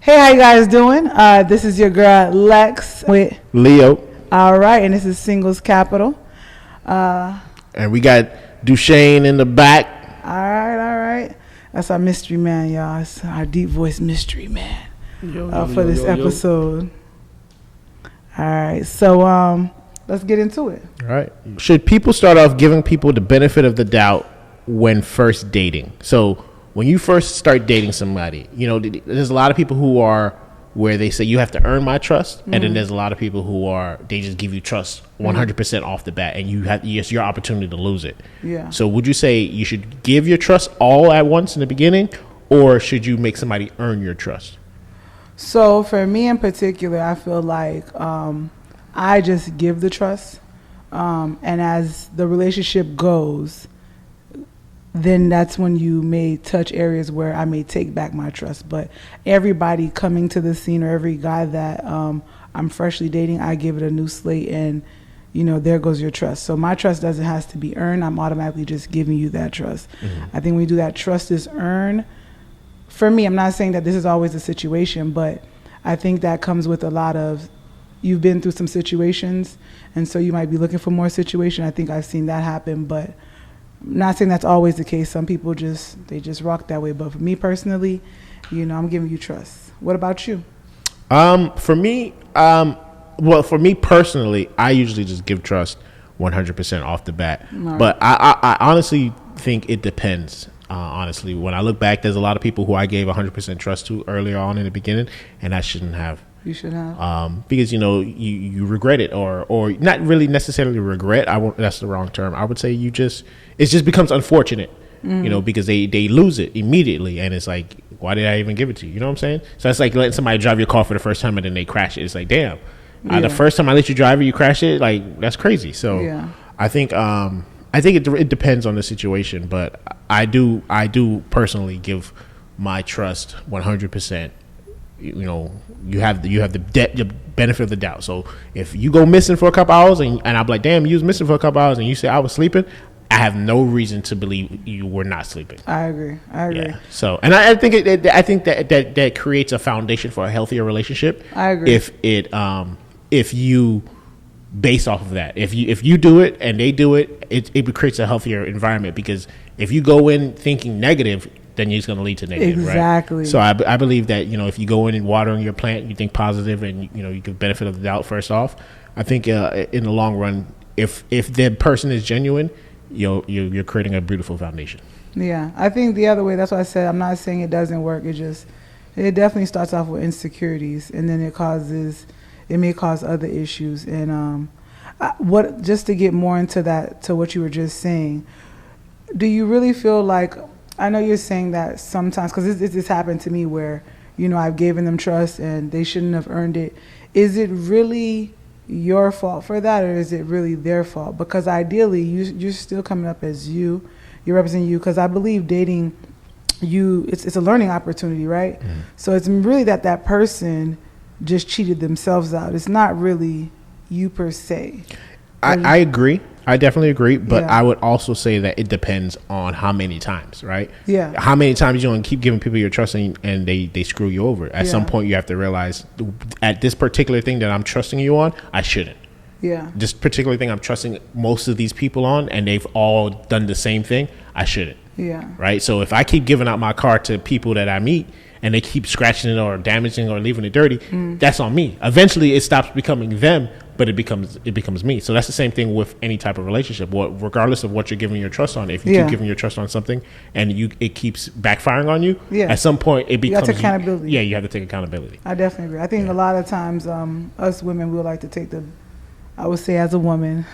Hey, how you guys doing? This is your girl Lexx with Leo. All right, and this is Singles Capital. And we got Duchesne in the back. All right. That's our mystery man, y'all. It's our deep voice mystery man for this episode. All right, so let's get into it. All right. Should people start off giving people the benefit of the doubt when first dating? So when you first start dating somebody, you know, there's a lot of people who are where they say you have to earn my trust, and then there's a lot of people who are they just give you trust 100% off the bat, and it's your opportunity to lose it. Yeah. So would you say you should give your trust all at once in the beginning, or should you make somebody earn your trust? So for me in particular, I feel like I just give the trust, and as the relationship goes, then that's when you may touch areas where I may take back my trust. But everybody coming to the scene, or every guy that I'm freshly dating, I give it a new slate, and there goes your trust. So my trust doesn't have to be earned. I'm automatically just giving you that trust. I think when we do that, trust is earned. For me, I'm not saying that this is always the situation, but I think that comes with a lot of, you've been through some situations, and so you might be looking for more situation. I think I've seen that happen, but I'm not saying that's always the case. Some people just rock that way. But for me personally, I'm giving you trust. What about you? For me, for me personally, I usually just give trust 100% off the bat. Right. But I honestly think it depends. Honestly, when I look back, there's a lot of people who I gave 100% trust to earlier on in the beginning, and I shouldn't have. You should have. Because you regret it, or not really necessarily regret. That's the wrong term. I would say it just becomes unfortunate, because they lose it immediately, and it's like, why did I even give it to you? You know what I'm saying? So it's like letting somebody drive your car for the first time and then they crash it. It's like, damn, the first time I let you drive it, you crash it. Like, that's crazy. So yeah. I think it depends on the situation, but I do personally give my trust 100%. You have the benefit of the doubt. So if you go missing for a couple hours and I'm like, damn, you was missing for a couple hours, and you say I was sleeping, I have no reason to believe you were not sleeping. I agree. Yeah. So, and I think that creates a foundation for a healthier relationship. I agree. If you base off of that, if you do it and they do it, it creates a healthier environment, because if you go in thinking negative, then it's going to lead to negative. Exactly. Right? So I believe that, if you go in and watering your plant, you think positive, and you give benefit of the doubt first off. I think in the long run, if the person is genuine, you're creating a beautiful foundation. Yeah, I think the other way. That's why I said I'm not saying it doesn't work. It definitely starts off with insecurities, and then it may cause other issues. And just to get more into that, to what you were just saying, do you really feel like, I know you're saying that sometimes, because this happened to me where, I've given them trust and they shouldn't have earned it. Is it really your fault for that, or is it really their fault? Because ideally, you're still coming up as you're representing you, because I believe dating it's a learning opportunity, right? So it's really that person just cheated themselves out. It's not really you per se. I agree. I definitely agree, but I would also say that it depends on how many times, right? Yeah. How many times you want to keep giving people your trust and they screw you over. At some point, you have to realize, at this particular thing that I'm trusting you on, I shouldn't. Yeah. This particular thing I'm trusting most of these people on, and they've all done the same thing, I shouldn't. Yeah. Right? So if I keep giving out my car to people that I meet, and they keep scratching it or damaging or leaving it dirty, that's on me. Eventually, it stops becoming them, but it becomes me. So that's the same thing with any type of relationship. Regardless of what you're giving your trust on, if you keep giving your trust on something and it keeps backfiring on you, at some point it becomes... You have to accountability. You have to take accountability. I definitely agree. I think a lot of times us women, we would like to take I would say as a woman,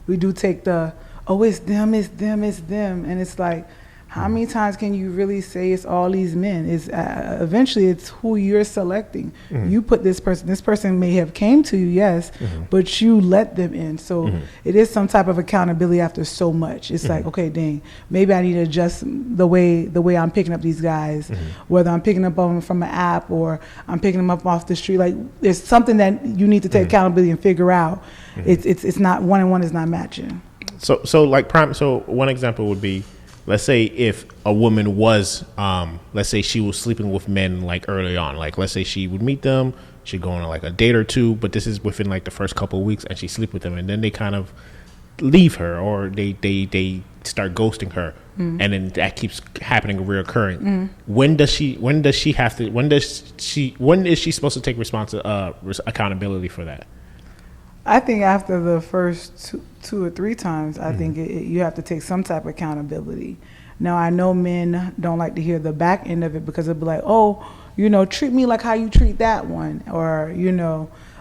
we do take it's them, and it's like, how many times can you really say it's all these men? Eventually it's who you're selecting. You put this person may have came to you, yes, but you let them in. So it is some type of accountability after so much. It's like, okay, dang, maybe I need to adjust the way I'm picking up these guys, whether I'm picking up on them from an app or I'm picking them up off the street. Like, there's something that you need to take accountability and figure out. It's not, one and one is not matching. So one example would be, let's say if a woman was, let's say she was sleeping with men like early on, like let's say she would meet them, she'd go on like a date or two, but this is within like the first couple of weeks, and she sleep with them, and then they kind of leave her, or they start ghosting her, and then that keeps happening, reoccurring. When is she supposed to take accountability for that? I think after the first two or three times, I think you have to take some type of accountability. Now, I know men don't like to hear the back end of it, because they'll be like, oh, treat me like how you treat that one. Or,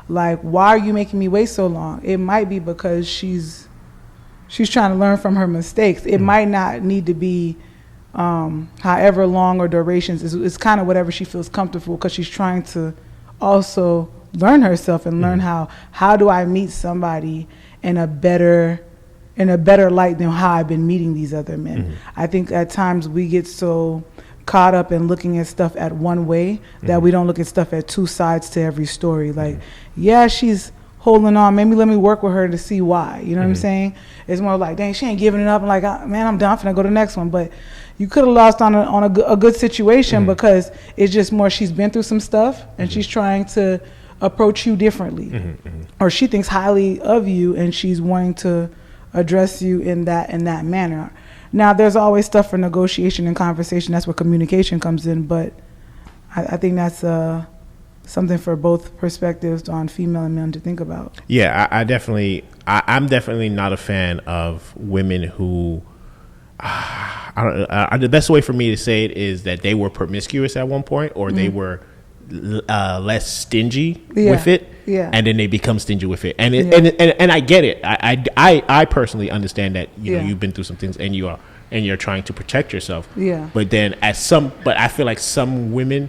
like, why are you making me wait so long? It might be because she's trying to learn from her mistakes. It might not need to be however long or durations. It's kind of whatever she feels comfortable, because she's trying to also learn herself and learn how do I meet somebody in a better light than how I've been meeting these other men. I think at times we get so caught up in looking at stuff at one way that we don't look at stuff at two sides to every story. Like, yeah, she's holding on. Maybe let me work with her to see why. You know what I'm saying? It's more like, dang, she ain't giving it up. I'm like, man, I'm done. I'm finna go to the next one. But you could have lost on a good situation, because it's just more she's been through some stuff and she's trying to approach you differently, or she thinks highly of you and she's wanting to address you in that manner. Now, there's always stuff for negotiation and conversation. That's where communication comes in. But I think that's something for both perspectives on female and men to think about. Yeah, I'm definitely not a fan of women who, the best way for me to say it is that they were promiscuous at one point, or they were less stingy with it, and then they become stingy with it, and I get it. I personally understand that you've been through some things, and you're trying to protect yourself. But then but I feel like some women,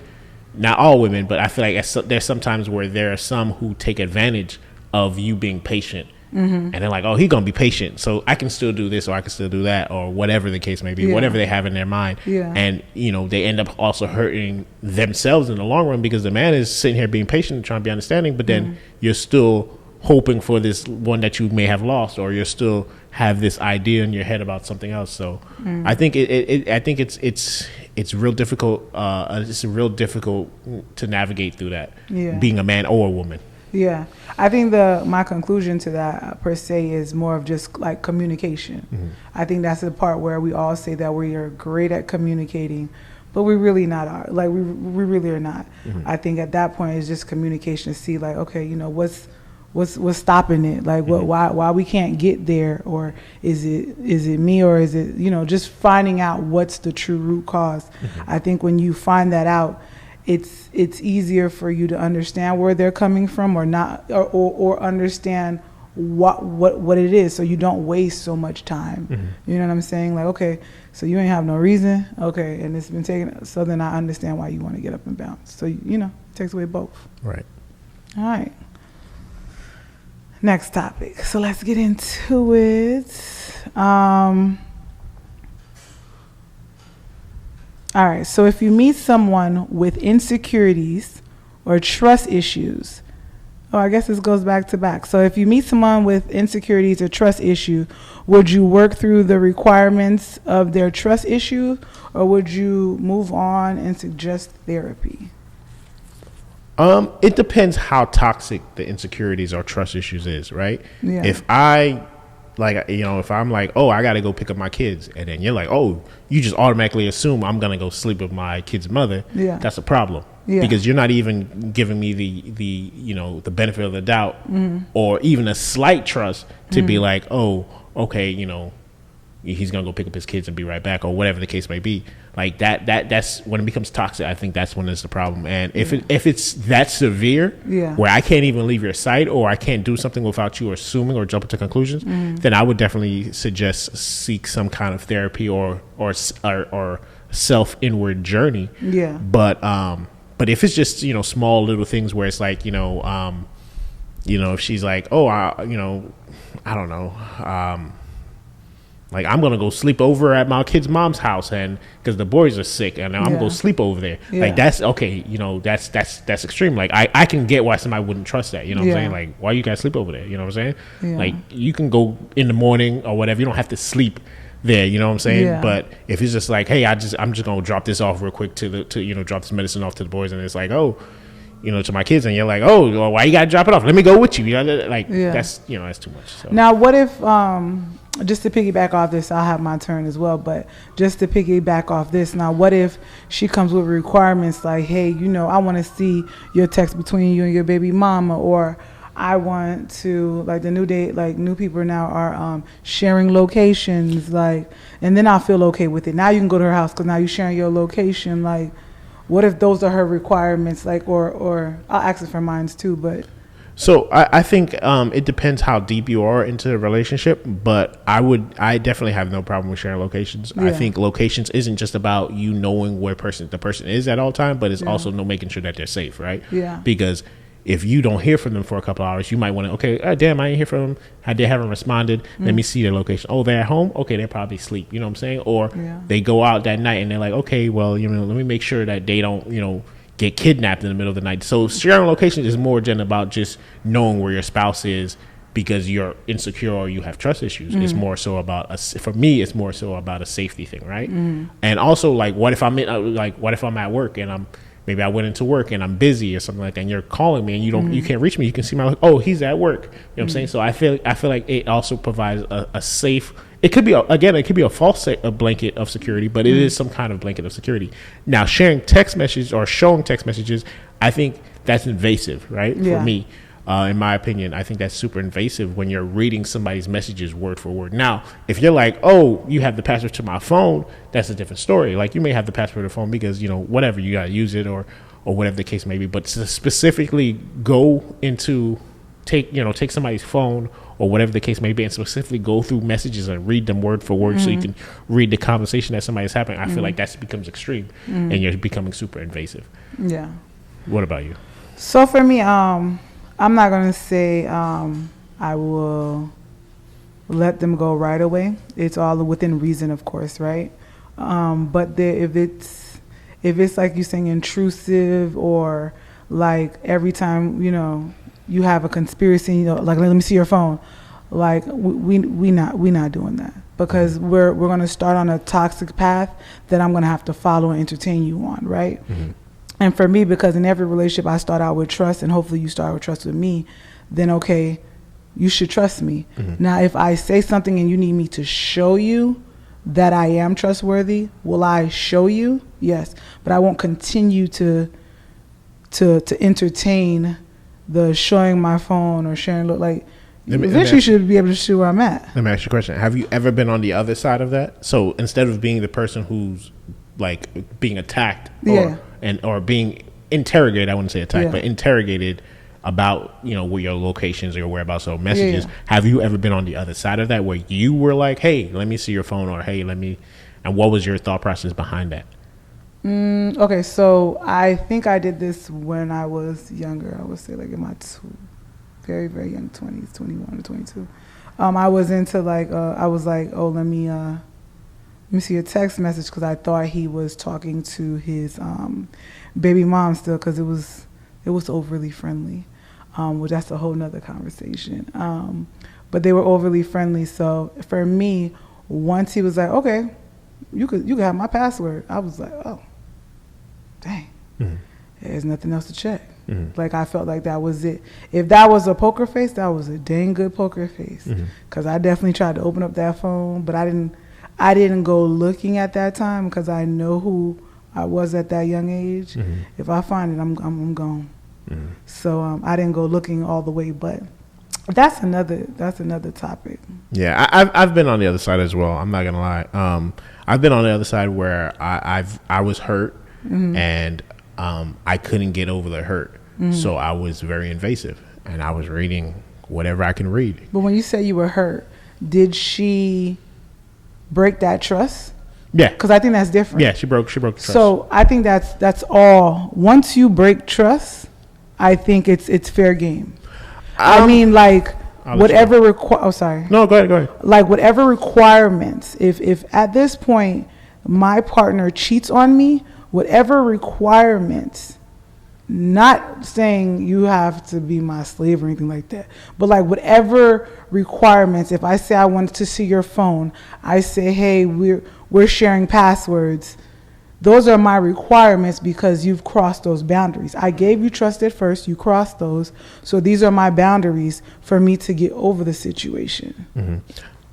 not all women, but I feel like there's sometimes where there are some who take advantage of you being patient. And they're like, oh, he's gonna be patient, so I can still do this, or I can still do that, or whatever the case may be, whatever they have in their mind. And they end up also hurting themselves in the long run, because the man is sitting here being patient and trying to be understanding, but then you're still hoping for this one that you may have lost, or you're still have this idea in your head about something else. So I think it's real difficult. It's real difficult to navigate through that, being a man or a woman. Yeah, I think my conclusion to that per se is more of just like communication. I think that's the part where we all say that we are great at communicating, but we really not are. Like we really are not. I think at that point it's just communication to see like, okay, what's stopping it? Like why we can't get there, or is it me, or is it just finding out what's the true root cause. I think when you find that out, it's easier for you to understand where they're coming from, or not, or understand what it is, so you don't waste so much time. You know what I'm saying? Like, okay, so you ain't have no reason, okay, and it's been taken, so then I understand why you want to get up and bounce. So it takes away both. Right. All right. Next topic. So let's get into it. All right, so if you meet someone with insecurities or trust issues, I guess this goes back to back. So if you meet someone with insecurities or trust issue, would you work through the requirements of their trust issue, or would you move on and suggest therapy? It depends how toxic the insecurities or trust issues is, right? Yeah. If I'm like, oh, I got to go pick up my kids, and then you're like, oh, you just automatically assume I'm going to go sleep with my kid's mother. Yeah. That's a problem. Yeah. Because you're not even giving me the benefit of the doubt, or even a slight trust to be like, oh, okay, he's going to go pick up his kids and be right back, or whatever the case may be. Like that's when it becomes toxic. I think that's when it's the problem. And if it's that severe, where I can't even leave your side, or I can't do something without you assuming or jumping to conclusions, then I would definitely suggest seek some kind of therapy or self inward journey. Yeah. But if it's just small little things where it's like if she's like, oh, I don't know, like I'm gonna go sleep over at my kid's mom's house, and because the boys are sick, and I'm gonna go sleep over there. Like that's okay, that's extreme. Like I can get why somebody wouldn't trust that. You know what I'm saying? Like, why you guys sleep over there? You know what I'm saying? Like you can go in the morning or whatever. You don't have to sleep there. You know what I'm saying? Yeah. But if it's just like, hey, I'm just gonna drop this off real quick to drop this medicine off to the boys, and it's like, oh, to my kids, and you're like, oh, well, why you gotta drop it off? Let me go with you. That's that's too much. So. Now, what if just to piggyback off this, I'll have my turn as well. But just to piggyback off this, now, what if she comes with requirements like, hey, I want to see your text between you and your baby mama, or I want to, like, the new day, like, new people now are sharing locations, like, and then I'll feel okay with it. Now you can go to her house because now you're sharing your location. Like, what if those are her requirements? Like, or I'll ask it for mine too, but. So I think it depends how deep you are into the relationship, but I definitely have no problem with sharing locations. Yeah. I think locations isn't just about you knowing where the person is at all time, but it's also making sure that they're safe, right? Yeah. Because if you don't hear from them for a couple of hours, you might want to, damn, I didn't hear from them. They haven't responded. Let me see their location. Oh, they're at home? Okay, they're probably asleep. You know what I'm saying? Or they go out that night and they're like, okay, well, let me make sure that they don't, get kidnapped in the middle of the night. So sharing location is more than about just knowing where your spouse is because you're insecure or you have trust issues. It's more so about for me, it's more so about a safety thing, right? And also, like, what if I'm at work and maybe I went into work and I'm busy or something like that, and you're calling me and you can't reach me. You can see he's at work. You know what I'm saying? So I feel like it also provides a safe. It could be a false blanket of security, but it is some kind of blanket of security. Now, sharing text messages or showing text messages, I think that's invasive, right? Yeah. For me, in my opinion, I think that's super invasive when you're reading somebody's messages word for word. Now, if you're like, oh, you have the password to my phone, that's a different story. Like, you may have the password to the phone because, whatever, you got to use it or whatever the case may be. But to specifically go into take somebody's phone or whatever the case may be and specifically go through messages and read them word for word so you can read the conversation that somebody's having, I feel like that becomes extreme and you're becoming super invasive. Yeah. What about you? So for me, I'm not going to say I will let them go right away. It's all within reason, of course, right? But if it's like you saying intrusive or like every time, you have a conspiracy, like, let me see your phone. Like, we not doing that because we're going to start on a toxic path that I'm going to have to follow and entertain you on, right? Mm-hmm. And for me, because in every relationship I start out with trust, and hopefully you start with trust with me, then okay, you should trust me. Mm-hmm. Now, if I say something and you need me to show you that I am trustworthy, will I show you? Yes, but I won't continue to entertain the showing my phone or sharing eventually you should be able to see where I'm at. Let me ask you a question. Have you ever been on the other side of that? So instead of being the person who's like being attacked or being interrogated, I wouldn't say attacked, but interrogated about, where your locations or your whereabouts or messages, have you ever been on the other side of that where you were like, hey, let me see your phone, or hey, and what was your thought process behind that? Okay, so I think I did this when I was younger. I would say like in my very, very young 20s, 21 or 22. I was into I was like, oh, let me see a text message because I thought he was talking to his baby mom still because it was overly friendly, which that's a whole nother conversation. But they were overly friendly. So for me, once he was like, okay, you could have my password, I was like, oh, dang, there's nothing else to check. Like, I felt like that was it. If that was a poker face, that was a dang good poker face. Because I definitely tried to open up that phone, but I didn't go looking at that time because I know who I was at that young age. If I find it, I'm gone. So I didn't go looking all the way, but that's another topic. Yeah, I've been on the other side as well. I'm not gonna lie. I've been on the other side where I was hurt and I couldn't get over the hurt, so I was very invasive and I was reading whatever I can read. But when you say you were hurt, did she break that trust? Yeah, because I think that's different. Yeah, she broke trust. So I think that's all. Once you break trust, I think it's fair game. I mean, like, whatever sorry. No, go ahead. Like, whatever requirements. If at this point my partner cheats on me, whatever requirements not saying you have to be my slave or anything like that, but like whatever requirements. If I say I wanted to see your phone, I say, hey, we're sharing passwords. Those are my requirements because you've crossed those boundaries. I gave you trust at first, you crossed those, so these are my boundaries for me to get over the situation. Mm-hmm.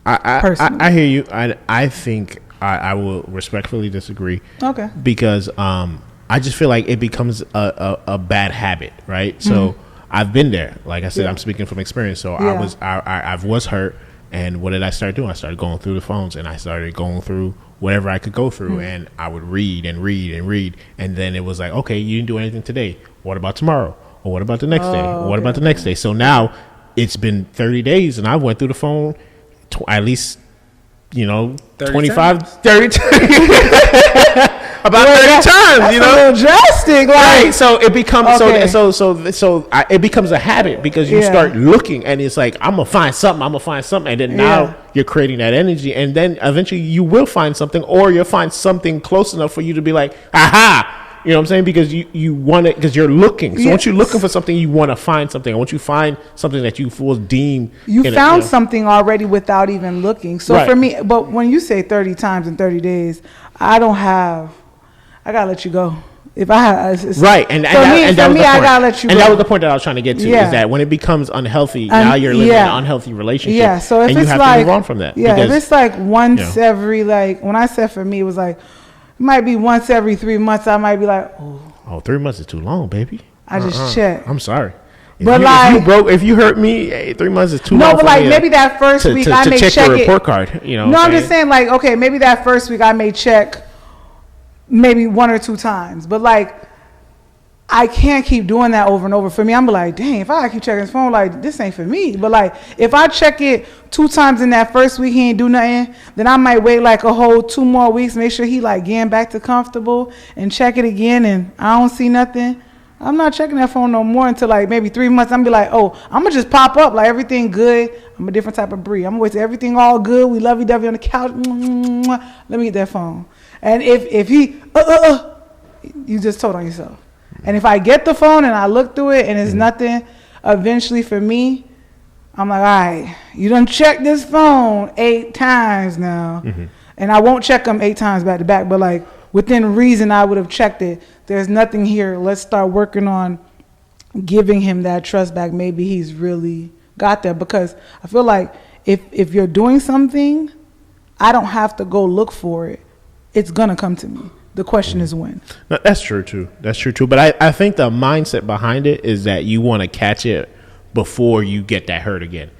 I hear you. I think I will respectfully disagree. Okay. Because I just feel like it becomes a bad habit, right? So I've been there. Like I said, I'm speaking from experience. So I was hurt, and what did I start doing? I started going through the phones, and I started going through whatever I could go through, and I would read and read and read, and then it was like, okay, you didn't do anything today. What about tomorrow? Or what about the next day? Or what about the next day? So now it's been 30 days, and I went through the phone at least, 25, 30 times. About 30 times, that's a little drastic, like. Right, so it becomes it becomes a habit because you start looking, and it's like, I'm gonna find something, and then now you're creating that energy, and then eventually you will find something, or you'll find something close enough for you to be like, aha, you know what I'm saying? Because you want it, because you're looking. So once you're looking for something, you want to find something. And once you find something that you feel deemed, you found something already without even looking. So for me, but when you say 30 times in 30 days, I gotta let you go. If I have right, and that was the point. I gotta let you go. And that was the point that I was trying to get to, is that when it becomes unhealthy, now you're living in an unhealthy relationship. Yeah, so if and it's you have like, to move on from that. Yeah, if it's like once every, like, when I said for me, it was like, it might be once every 3 months. I might be like, oh, 3 months is too long, baby. I just check. I'm sorry. If you hurt me, 3 months is too long. No, but like maybe that first week I may check your report card. No, I'm just saying, like, okay, maybe that first week I may check maybe 1 or 2 times, but like I can't keep doing that over and over. For me, I'm like, dang, if I keep checking his phone, like, this ain't for me. But like, if I check it 2 times in that first week, he ain't do nothing, then I might wait like a whole 2 more weeks, make sure he like getting back to comfortable, and check it again, and I don't see nothing. I'm not checking that phone no more until like maybe 3 months. I'm gonna be like, oh, I'm gonna just pop up like everything good. I'm a different type of breed. I'm gonna wait till everything all good. We lovey-dovey on the couch. Let me get that phone. And if he, you just told on yourself. And if I get the phone and I look through it and it's nothing, eventually for me, I'm like, all right, you done checked this phone 8 times now. And I won't check them 8 times back to back, but like within reason, I would have checked it. There's nothing here. Let's start working on giving him that trust back. Maybe he's really got that, because I feel like if you're doing something, I don't have to go look for it. It's going to come to me. The question is when. No, that's true too. But I think the mindset behind it is that you want to catch it before you get that hurt again.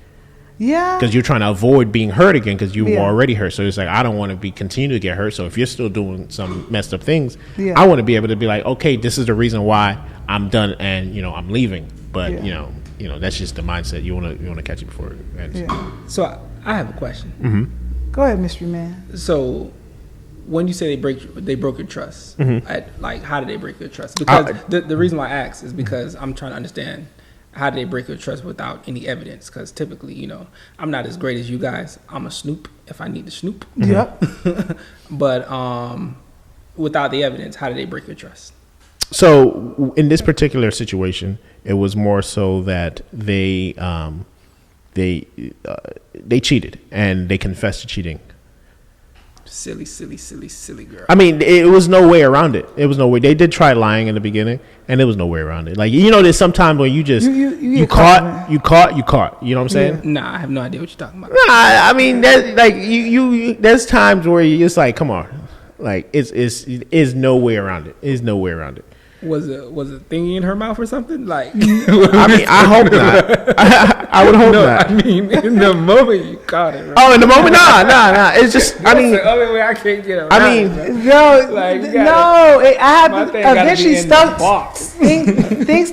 Yeah. Because you're trying to avoid being hurt again, because you were already hurt. So it's like, I don't want to continue to get hurt. So if you're still doing some messed up things, I want to be able to be like, okay, this is the reason why I'm done, and I'm leaving. But that's just the mindset. You want to catch it before it ends. So I have a question. Go ahead, mystery man. So when you say they broke your trust, like, how did they break your trust? Because the reason why I ask is because I'm trying to understand, how do they break your trust without any evidence? Because typically, I'm not as great as you guys. I'm a snoop if I need to snoop. Yep. But without the evidence, how do they break your trust? So in this particular situation, it was more so that they cheated, and they confessed to cheating. Silly girl. I mean, it was no way around it. It was no way. They did try lying in the beginning, and there was no way around it. Like, there's sometimes when you just you caught. You know what I'm saying? Nah, I have no idea what you're talking about. Nah, I mean, there's like there's times where you just like, come on, like it's no way around it. There's no way around it. Was a thingy in her mouth or something? Like, I mean, I hope not. I would hope not. I mean, in the moment you caught it. Right? Oh, in the moment, nah. It's just, I mean, I can't get around. I mean, I have to eventually stop. Things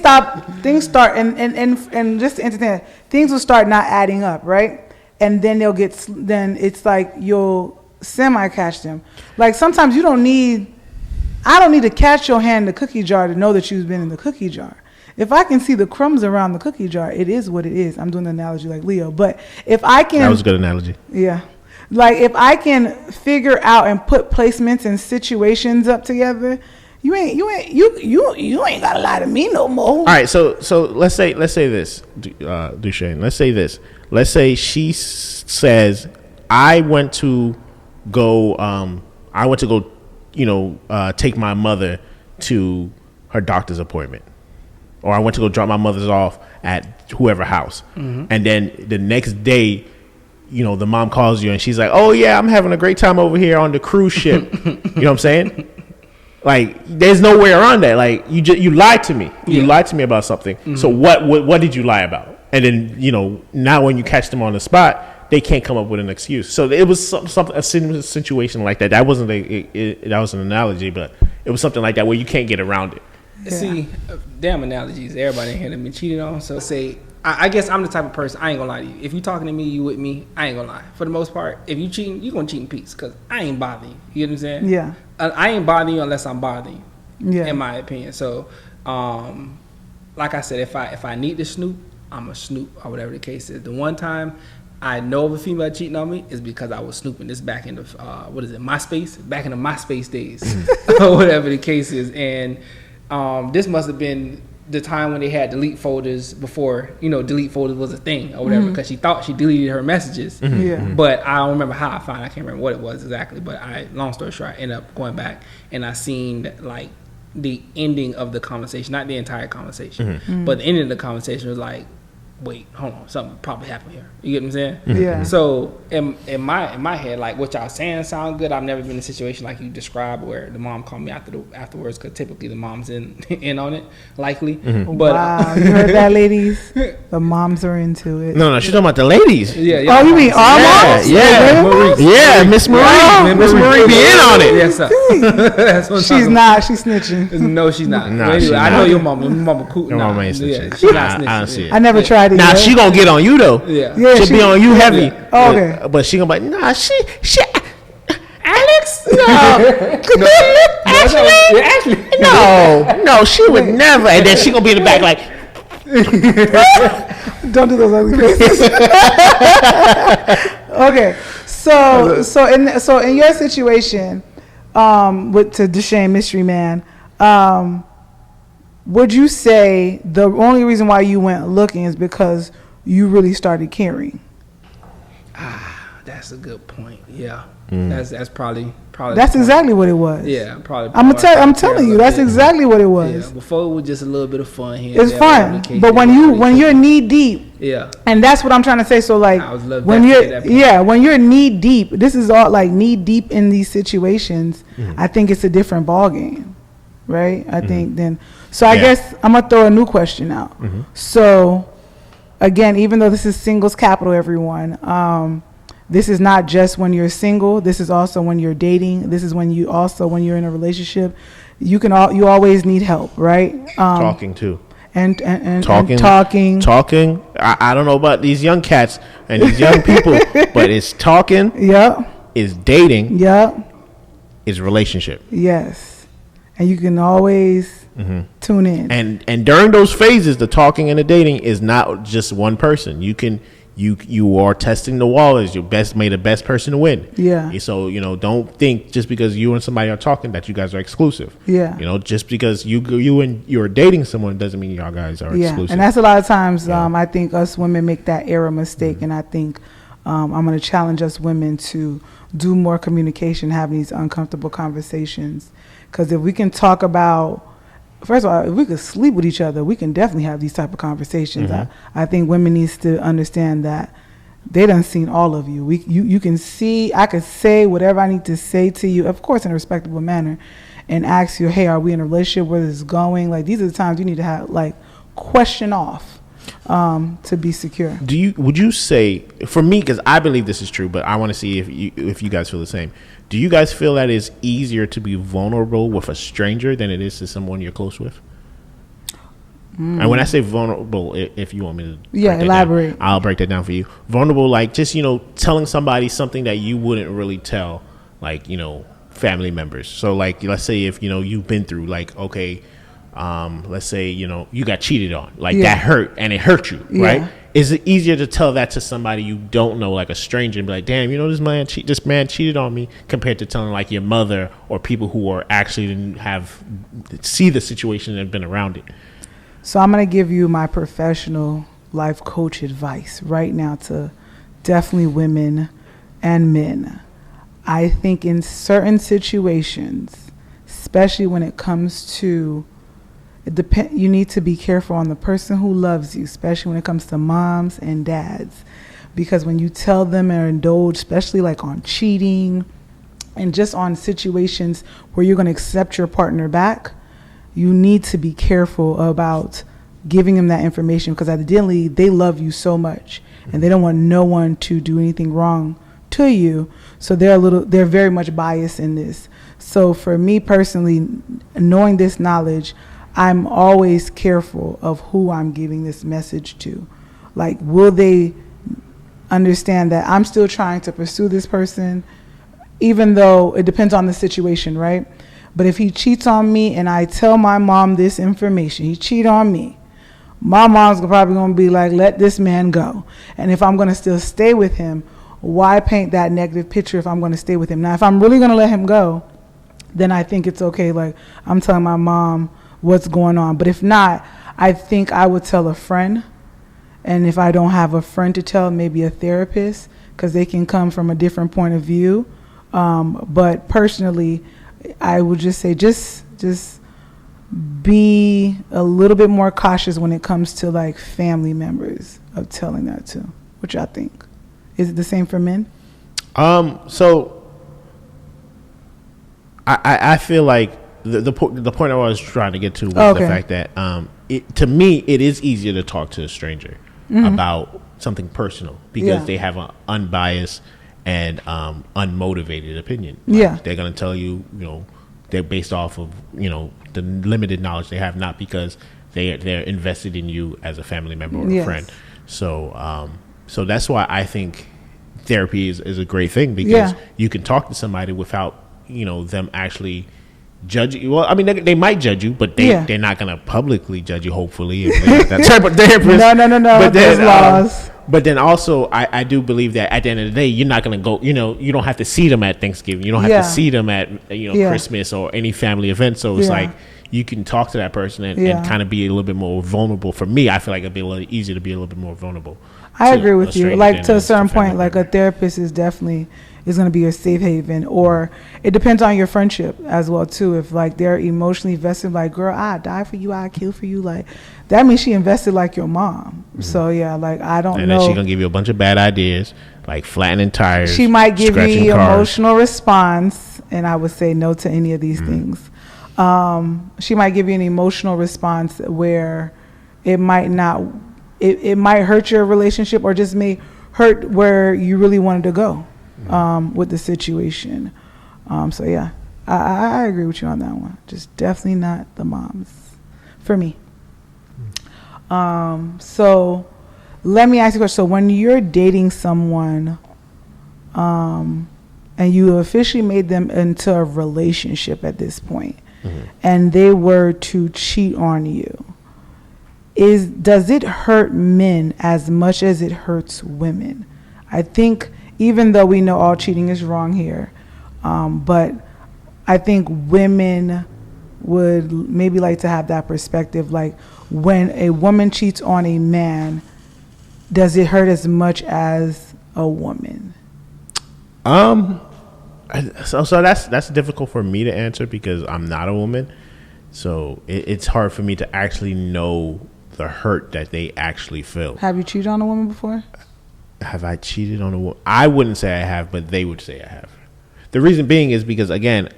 start, and just to entertain, things will start not adding up, right? And then then it's like you'll semi-catch them. Like sometimes I don't need to catch your hand in the cookie jar to know that you've been in the cookie jar. If I can see the crumbs around the cookie jar, it is what it is. I'm doing the analogy like Leo. But if I can... That was a good analogy. Yeah. Like if I can figure out and put placements and situations up together, You ain't gotta lie to me no more. All right, so let's say this, Duchesne. Let's say this. Let's say she says, I went to go, take my mother to her doctor's appointment, or I went to go drop my mother's off at whoever house, and then the next day, the mom calls you and she's like, "Oh yeah, I'm having a great time over here on the cruise ship." You know what I'm saying? Like, there's no way around that. Like, you lied to me. You lied to me about something. So what did you lie about? And then, now when you catch them on the spot, they can't come up with an excuse. So it was a situation like that. That wasn't that was an analogy, but it was something like that where you can't get around it. Yeah. See, damn analogies. Everybody in here that been cheated on. So say, I guess I'm the type of person, I ain't gonna lie to you. If you talking to me, you with me, I ain't gonna lie. For the most part, if you cheating, you gonna cheat in peace, because I ain't bothering you. You know what I'm saying? Yeah. I ain't bothering you unless I'm bothering you, Yeah. in my opinion. So, like I said, if I need to snoop, I'm a snoop, or whatever the case is. The one time I know of a female cheating on me is because I was snooping. This back in the, MySpace? Back in the MySpace days, or whatever the case is. And this must have been the time when they had delete folders before, delete folders was a thing or whatever, because she thought she deleted her messages. Yeah. But I don't remember how I found it. I can't remember what it was exactly. But long story short, I ended up going back and I seen like the ending of the conversation, not the entire conversation, but the ending of the conversation was like, wait, hold on, something probably happened here. You get what I'm saying? Yeah. So in my head, like what y'all saying sound good. I've never been in a situation like you described where the mom called me afterwards, because typically the mom's in on it, likely. But wow, you heard that, ladies? The moms are into it. No, she's talking about the ladies. Yeah. Oh, you mean our moms? Yeah, Marie. yeah, Miss Marie. Miss Marie be in on it. Yes, sir. That's what She's not. She's snitching. No, she's not. No, But anyway, she's I not. know your mama. Your mama cool. Your mama ain't snitching. Yeah, she's not snitching. I don't see it. I never tried it. Now yet. she gonna get on you though. Yeah. Yeah, She'll be on you heavy. Yeah. Oh, okay. But she gonna be like, nah, she Alex? No. Actually. No, she would never. And then she gonna be in the back like, Don't do those ugly faces. Okay, so in your situation, to Duchesne Mystery Man, would you say the only reason why you went looking is because you really started caring? That's a good point. Yeah. That's probably. That's exactly what it was. Yeah, probably. I'm telling you, that's exactly what it was. Yeah, before it was just a little bit of fun here. It's fun, but when you're knee deep, yeah, and that's what I'm trying to say. So like when you're knee deep, this is all like knee deep in these situations. I think it's a different ball game, right? I think then. So I guess I'm gonna throw a new question out. So again, even though this is singles capital, everyone. This is not just when you're single. This is also when you're dating. This is when you're in a relationship. You always need help, right? talking too. And Talking. I don't know about these young cats and these young people, but it's talking. Yep. It's dating. Yep. It's relationship. Yes. And you can always tune in. And during those phases, the talking and the dating is not just one person. You are testing the wall as your best, may the best person win. Yeah. So, don't think just because you and somebody are talking that you guys are exclusive. Yeah. Just because you're dating someone doesn't mean y'all guys are exclusive. And that's a lot of times, I think us women make that error mistake. And I think I'm going to challenge us women to do more communication, having these uncomfortable conversations. Because if we can talk about, first of all, if we could sleep with each other, we can definitely have these type of conversations. I think women needs to understand that they done seen all of you. You can see, I could say whatever I need to say to you, of course in a respectable manner, and ask you, hey, are we in a relationship? Where this is going? Like, these are the times you need to have, like, question off to be secure. Would you say, for me, because I believe this is true, but I want to see if you guys feel the same. Do you guys feel that it's easier to be vulnerable with a stranger than it is to someone you're close with? And when I say vulnerable, if you want me to elaborate, I'll break that down for you. Vulnerable, like just telling somebody something that you wouldn't really tell, like family members. So like, let's say if you've been through, like, okay, let's say you got cheated on, like that hurt and it hurt you, right? is it easier to tell that to somebody you don't know, like a stranger, and be like, damn, this man cheated on me, compared to telling like your mother or people who are actually see the situation and have been around it? So I'm going to give you my professional life coach advice right now to definitely women and men. I think in certain situations, especially when it comes to, you need to be careful on the person who loves you, especially when it comes to moms and dads. Because when you tell them or indulge, especially like on cheating and just on situations where you're going to accept your partner back, you need to be careful about giving them that information, because evidently they love you so much and they don't want no one to do anything wrong to you. So they're very much biased in this. So for me personally, knowing this knowledge, I'm always careful of who I'm giving this message to. Like, will they understand that I'm still trying to pursue this person, even though it depends on the situation, right? But if he cheats on me and I tell my mom this information, he cheated on me, my mom's probably going to be like, let this man go. And if I'm going to still stay with him, why paint that negative picture if I'm going to stay with him? Now, if I'm really going to let him go, then I think it's okay. Like, I'm telling my mom what's going on. But if not, I think I would tell a friend. And if I don't have a friend to tell, maybe a therapist, because they can come from a different point of view. But personally, I would just say, just be a little bit more cautious when it comes to like family members of telling that to. What y'all think? Is it the same for men? So I feel like the point I was trying to get to was the fact that to me it is easier to talk to a stranger about something personal, because they have an unbiased and unmotivated opinion. Like, they're going to tell you, they're based off of the limited knowledge they have, not because they're invested in you as a family member or a friend. So so that's why I think therapy is a great thing, because you can talk to somebody without them actually judge you. Well, I mean, they might judge you, but they're not going to publicly judge you, hopefully, if they're that type of therapist. No. But there's laws. But then also, I do believe that at the end of the day, you're not going to go, you don't have to see them at Thanksgiving. You don't have to see them at, Christmas or any family event. So it's like, you can talk to that person and kind of be a little bit more vulnerable. For me, I feel like it'd be a little easier to be a little bit more vulnerable. I agree with you. Like, to a certain point, like a therapist is definitely going to be your safe haven, or it depends on your friendship as well too. If like they're emotionally vested, like, girl, I die for you, I kill for you, like that means she invested like your mom. So like I don't know. And then she's gonna give you a bunch of bad ideas, like flattening tires. She might give you emotional response, and I would say no to any of these things. She might give you an emotional response where it might not. It might hurt your relationship, or just may hurt where you really wanted to go with the situation. So yeah, I agree with you on that one. Just definitely not the moms for me. So let me ask you a question. So when you're dating someone and you officially made them into a relationship at this point, and they were to cheat on you, does it hurt men as much as it hurts women? I think, even though we know all cheating is wrong here, but I think women would maybe like to have that perspective. Like, when a woman cheats on a man, does it hurt as much as a woman? So that's difficult for me to answer, because I'm not a woman. So it's hard for me to actually know the hurt that they actually feel. Have you cheated on a woman before? Have I cheated on a woman? I wouldn't say I have, but they would say I have. The reason being is because, again,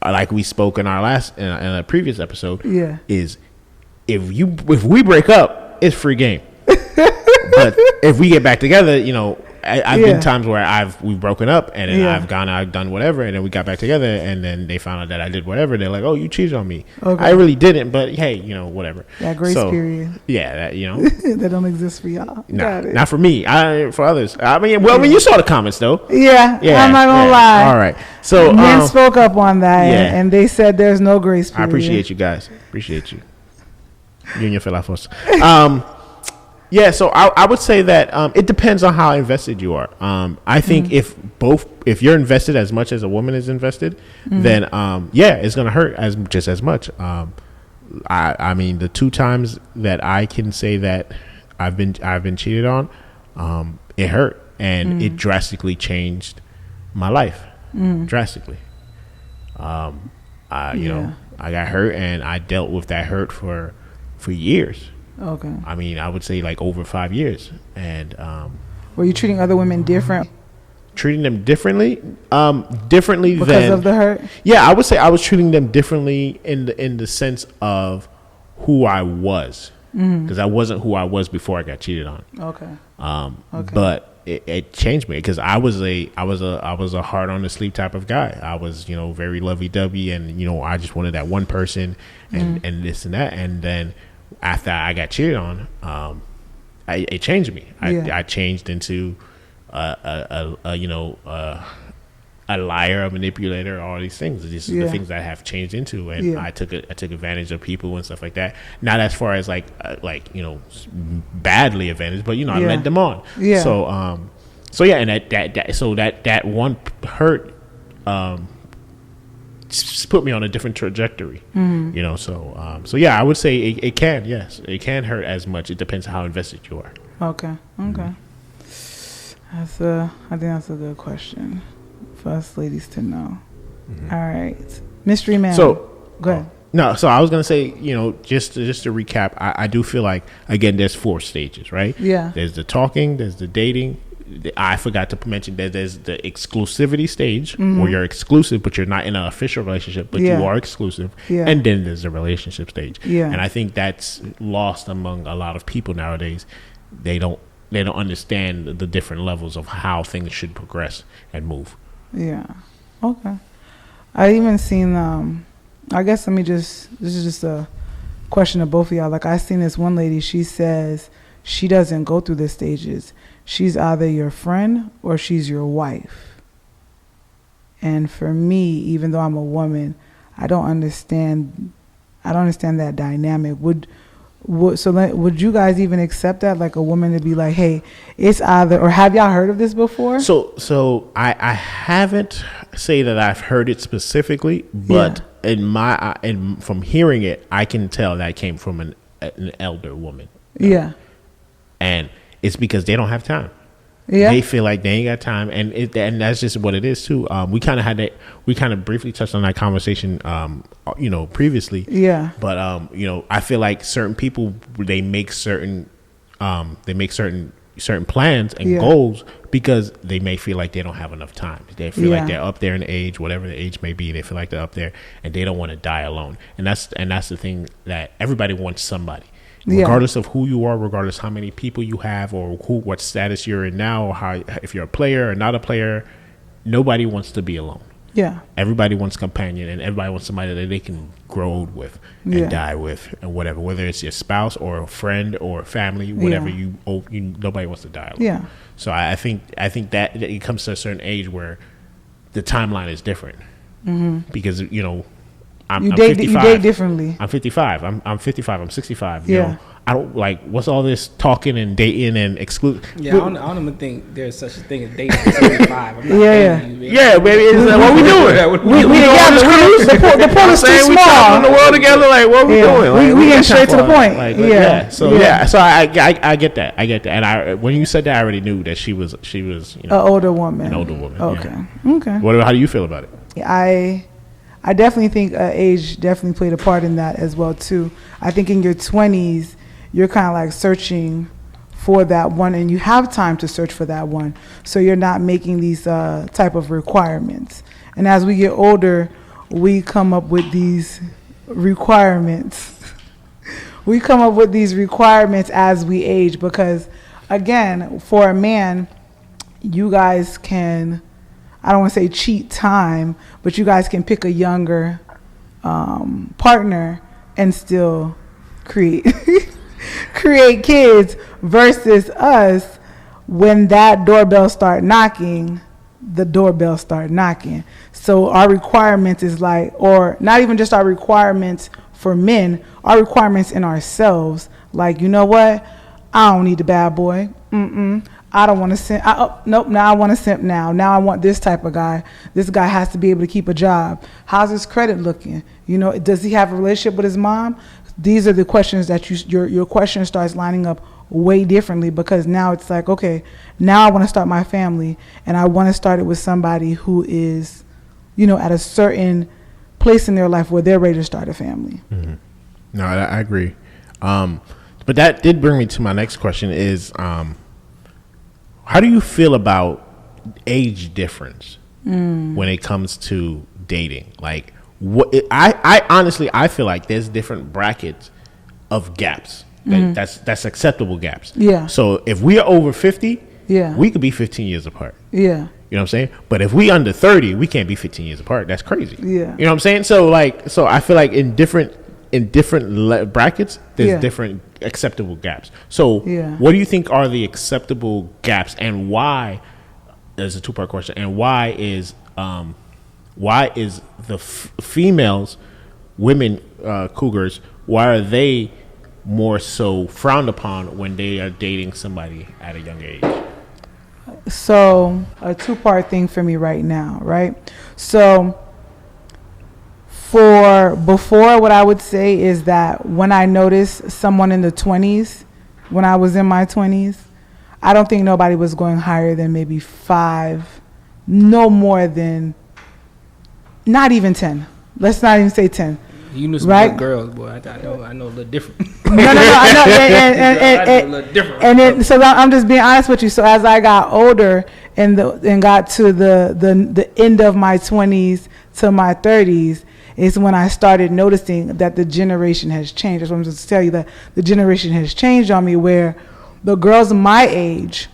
like we spoke in our in a previous episode, is if we break up, it's free game. But if we get back together, I've been times where we've broken up, and then I've done whatever, and then we got back together, and then they found out that I did whatever. They're like, "Oh, you cheated on me." Okay. I really didn't, but hey, whatever. That grace period. Yeah, that that don't exist for y'all. Nah, not for me. For others. I mean, you saw the comments though. Yeah, I'm not gonna lie. All right, so men spoke up on that, and they said there's no grace period. I appreciate you guys. Appreciate you. You and your fellow folks. Yeah, so I would say that it depends on how invested you are. I think if you're invested as much as a woman is invested, then it's gonna hurt just as much. I mean, the 2 times that I can say that I've been cheated on, it hurt and it drastically changed my life, drastically. I got hurt and I dealt with that hurt for years. Okay. I mean, I would say like over 5 years. And were you treating other women different? Treating them differently, because of the hurt. Yeah, I would say I was treating them differently in the sense of who I was, because I wasn't who I was before I got cheated on. Okay. But it changed me because I was a hard on the sleep type of guy. I was very lovey dovey, and I just wanted that one person and this and that. And then after I got cheated on, it changed me. I changed into a liar, a manipulator, all these things. These are the things that I have changed into, and I took advantage of people and stuff like that. Not as far as badly advantage, but I led them on. Yeah. So and that one hurt just put me on a different trajectory. So I would say it can hurt as much. It depends on how invested you are. Okay. I think that's a good question for us ladies to know. All right, mystery man. So go ahead. No, so I was gonna say, just to recap, I do feel like, again, there's 4 stages, right? Yeah. There's the talking, there's the dating. I forgot to mention that there's the exclusivity stage, where you're exclusive, but you're not in an official relationship, but you are exclusive. Yeah. And then there's the relationship stage. Yeah. And I think that's lost among a lot of people nowadays. They don't understand the different levels of how things should progress and move. Yeah. Okay. I even seen I guess this is just a question to both of y'all. Like, I seen this one lady, she says she doesn't go through the stages. She's either your friend or she's your wife. And for me, even though I'm a woman, I don't understand that dynamic. Would you guys even accept that, like a woman to be like, hey, it's either, or have y'all heard of this before? So I haven't say that I've heard it specifically, but from hearing it, I can tell that came from an elder woman. Yeah. And it's because they don't have time. Yeah. They feel like they ain't got time, and that's just what it is too. We kind of briefly touched on that conversation, previously. Yeah. But I feel like certain people, they make certain plans and goals because they may feel like they don't have enough time. They feel like they're up there in age, whatever the age may be. They feel like they're up there, and they don't want to die alone. And that's the thing, that everybody wants somebody. Regardless of who you are, regardless how many people you have, or what status you're in now, or if you're a player or not a player, nobody wants to be alone. Yeah. Everybody wants companion, and everybody wants somebody that they can grow old with and die with, and whatever. Whether it's your spouse or a friend or family, whatever nobody wants to die alone. Yeah. So I think that it comes to a certain age where the timeline is different, because I'm 55. You date differently. I'm 55. I'm 55. I'm 65. Yeah. I don't like, what's all this talking and dating and exclude. Yeah, I don't even think there's such a thing as dating at 75. Yeah, baby. It's like, what we doing? We together. The pool is too small. We traveling the world together. Like, what we doing? Like, we get straight to the point. Like, So I get that. And when you said that, I already knew that she was an older woman. Okay. Yeah. Okay. How do you feel about it? I definitely think age definitely played a part in that as well too. I think in your 20s, you're kind of like searching for that one, and you have time to search for that one. So you're not making these type of requirements. And as we get older, we come up with these requirements. We come up with these requirements as we age, because again, for a man, you guys can, I don't want to say cheat time, but you guys can pick a younger partner and still create kids, versus us, when that doorbell start knocking, the doorbell start knocking. So our requirements is like, or not even just our requirements for men, our requirements in ourselves, like, you know what, I don't need the bad boy. I don't want to simp. Nope. Now I want to simp now. Now I want this type of guy. This guy has to be able to keep a job. How's his credit looking? You know, does he have a relationship with his mom? These are the questions that your question starts lining up way differently, because now it's like, okay, now I want to start my family, and I want to start it with somebody who is, you know, at a certain place in their life where they're ready to start a family. Mm-hmm. No, I agree. But that did bring me to my next question is, how do you feel about age difference when it comes to dating? Like, I honestly, I feel like there's different brackets of gaps. That's acceptable gaps. Yeah. So if we are over 50, yeah, we could be 15 years apart. Yeah. You know what I'm saying? But if we under 30, we can't be 15 years apart. That's crazy. Yeah. You know what I'm saying? So I feel like in different brackets, there's different acceptable gaps. So what do you think are the acceptable gaps, and why? There's a two-part question. And why is the females, women, cougars, why are they more so frowned upon when they are dating somebody at a young age? So a two-part thing for me right now, right? So before, what I would say is that when I noticed someone in the 20s, when I was in my 20s, I don't think nobody was going higher than maybe 5, no more than, not even 10. Let's not even say 10. You knew some right? good girls, boy. I know a little different. No, I know. I know a little different. And then, so I'm just being honest with you. So as I got older and got to the end of my 20s to my 30s, is when I started noticing that the generation has changed. That's what I'm just to tell you, that the generation has changed on me, where the girls my age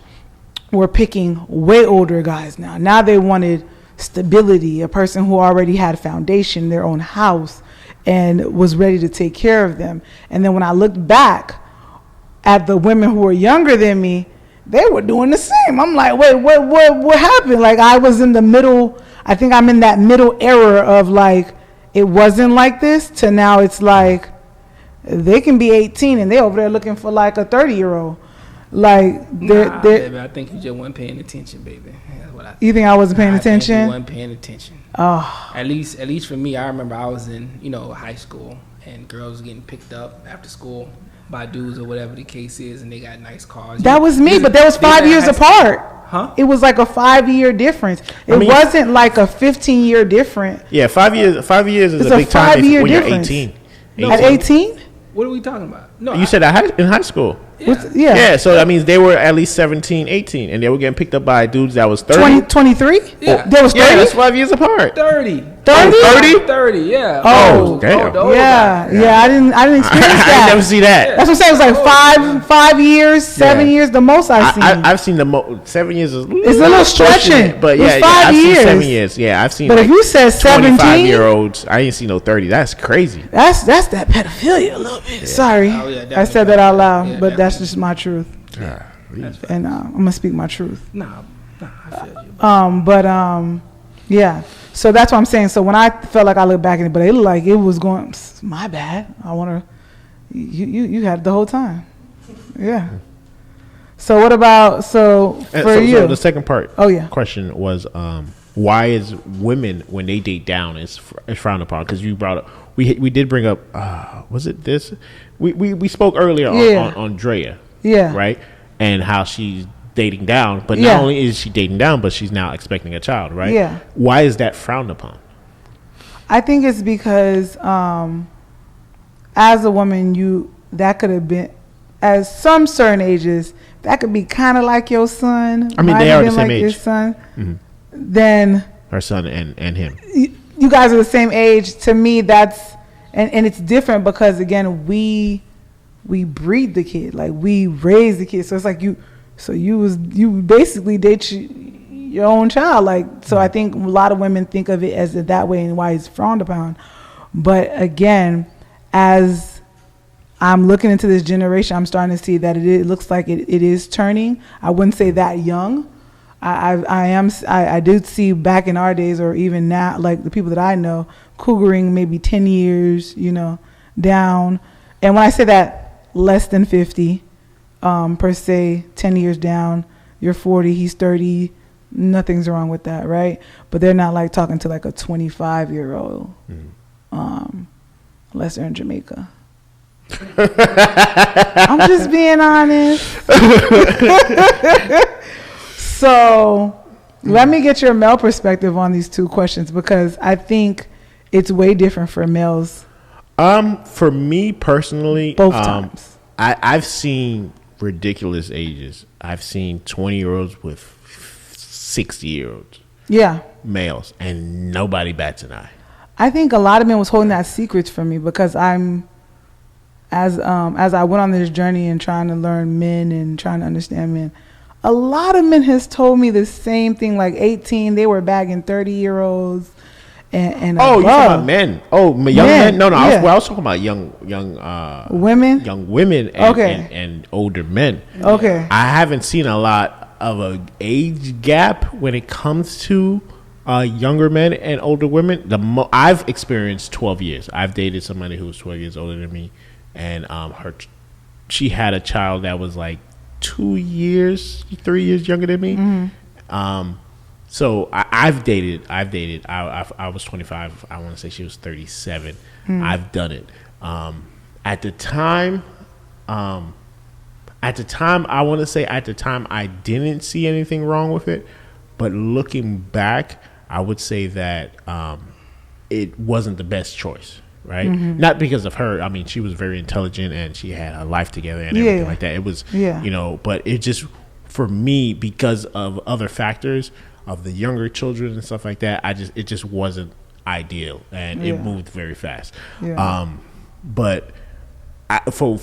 were picking way older guys now. Now they wanted stability, a person who already had a foundation, their own house, and was ready to take care of them. And then when I looked back at the women who were younger than me, they were doing the same. I'm like, wait, what happened? Like, I was in the middle. I think I'm in that middle era of like, it wasn't like this to now it's like they can be 18 and they over there looking for like a 30-year-old. Like, baby, I think you just weren't paying attention, baby. That's what I think. You think I wasn't paying attention? I think you weren't paying attention. Oh. At least for me, I remember I was in, high school, and girls getting picked up after school by dudes or whatever the case is, and they got nice cars. That was me, but that was 5 years apart. Huh? It was like a 5-year difference. It wasn't like a 15-year difference. Yeah, 5 years. 5 years is It's a big time when you're difference. 18. No, at 18? What are we talking about? No, you said in high school. Yeah. So that means they were at least 17, 18, and they were getting picked up by dudes that was 30. 23? Yeah. There was 30? Yeah, that's 5 years apart. 30. 30? 30, yeah. Oh, damn. Yeah, I didn't experience that. I never see that. That's what I'm saying. It was like 5 years, 7 years, the most I've seen. I've seen the most. 7 years is it's a little stretching. But it was 5 I've years. seen 7 years. Yeah, I've seen. But if you said 17, 25-year-olds, I ain't seen no 30. That's crazy. That's that pedophilia a little bit. Yeah. Sorry, I said that out loud, but that's just my truth. And I'm gonna speak my truth. Nah, I feel you. Yeah. So that's what I'm saying. So when I felt like I looked back at it, but it looked like it was going, my bad. I want to, you had it the whole time. Yeah. So what about, so you? So the second part question was, why is women, when they date down, is frowned upon? Because you brought up, we did bring up, was it this? We spoke earlier on Drea. Yeah. Right? And how she's dating down, but not only is she dating down, but she's now expecting a child, right? Yeah. Why is that frowned upon? I think it's because as a woman, that could have been, at some certain ages, that could be kind of like your son. I mean, they are the same age. Your son. Mm-hmm. Then her son and him. You guys are the same age. To me, that's and it's different because again, we breed the kid, like we raise the kid. So it's like you basically date your own child. Like, so I think a lot of women think of it as that way and why it's frowned upon. But again, as I'm looking into this generation, I'm starting to see that it looks like it is turning. I wouldn't say that young. I do see back in our days, or even now, like the people that I know, cougaring maybe 10 years, down. And when I say that, less than 50, per se, 10 years down, you're 40, he's 30, nothing's wrong with that, right? But they're not like talking to like a 25-year-old, unless they're in Jamaica. I'm just being honest. So let me get your male perspective on these two questions, because I think it's way different for males. For me personally, Both times. I've seen ridiculous ages. I've seen 20-year-olds with 60-year-olds. Yeah. Males, and nobody bats an eye. I think a lot of men was holding that secret from me, because as I went on this journey and trying to learn men and trying to understand men, a lot of men has told me the same thing. Like 18, they were bagging 30-year-olds and oh, above. you talking about men? Oh, young men? No, yeah. I was talking about young women. Young women and older men. Okay. I haven't seen a lot of a age gap when it comes to younger men and older women. I've experienced 12 years. I've dated somebody who was 12 years older than me, and she had a child that was like 3 years younger than me. Mm-hmm. So I've dated. I was 25. I want to say she was 37. Mm-hmm. I've done it. At the time, I want to say at the time I didn't see anything wrong with it, but looking back, I would say that it wasn't the best choice. Right? Mm-hmm. Not because of her. I mean, she was very intelligent and she had her life together and everything like that. It was, but it just, for me, because of other factors of the younger children and stuff like that, it just wasn't ideal, and it moved very fast. Yeah. But for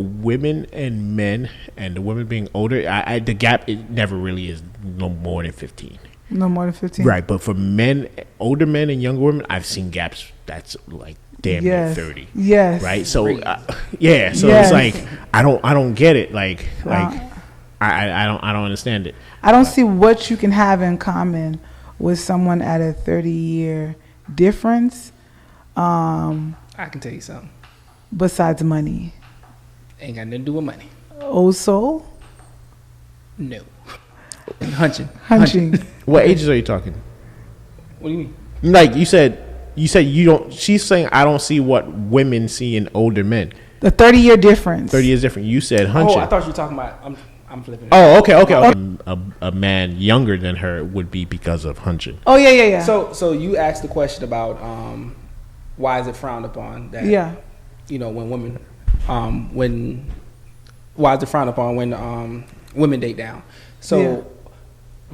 women and men, and the women being older, the gap, it never really is no more than 15. No more than 15. Right. But for men, older men and younger women, I've seen gaps that's like damn near 30. Yes. Right. So it's like I don't get it. Like I don't understand it. I don't see what you can have in common with someone at a 30-year difference. I can tell you something. Besides money. Ain't got nothing to do with money. Old soul? No. Hunching. What ages are you talking? What do you mean? Like you said you don't. She's saying I don't see what women see in older men. The 30-year difference. 30 years different. You said hunching. Oh, I thought you were talking about. I'm flipping. Oh, okay. A man younger than her would be because of hunching. Oh yeah. So you asked the question about why is it frowned upon that? Yeah. When women, why is it frowned upon when women date down? So.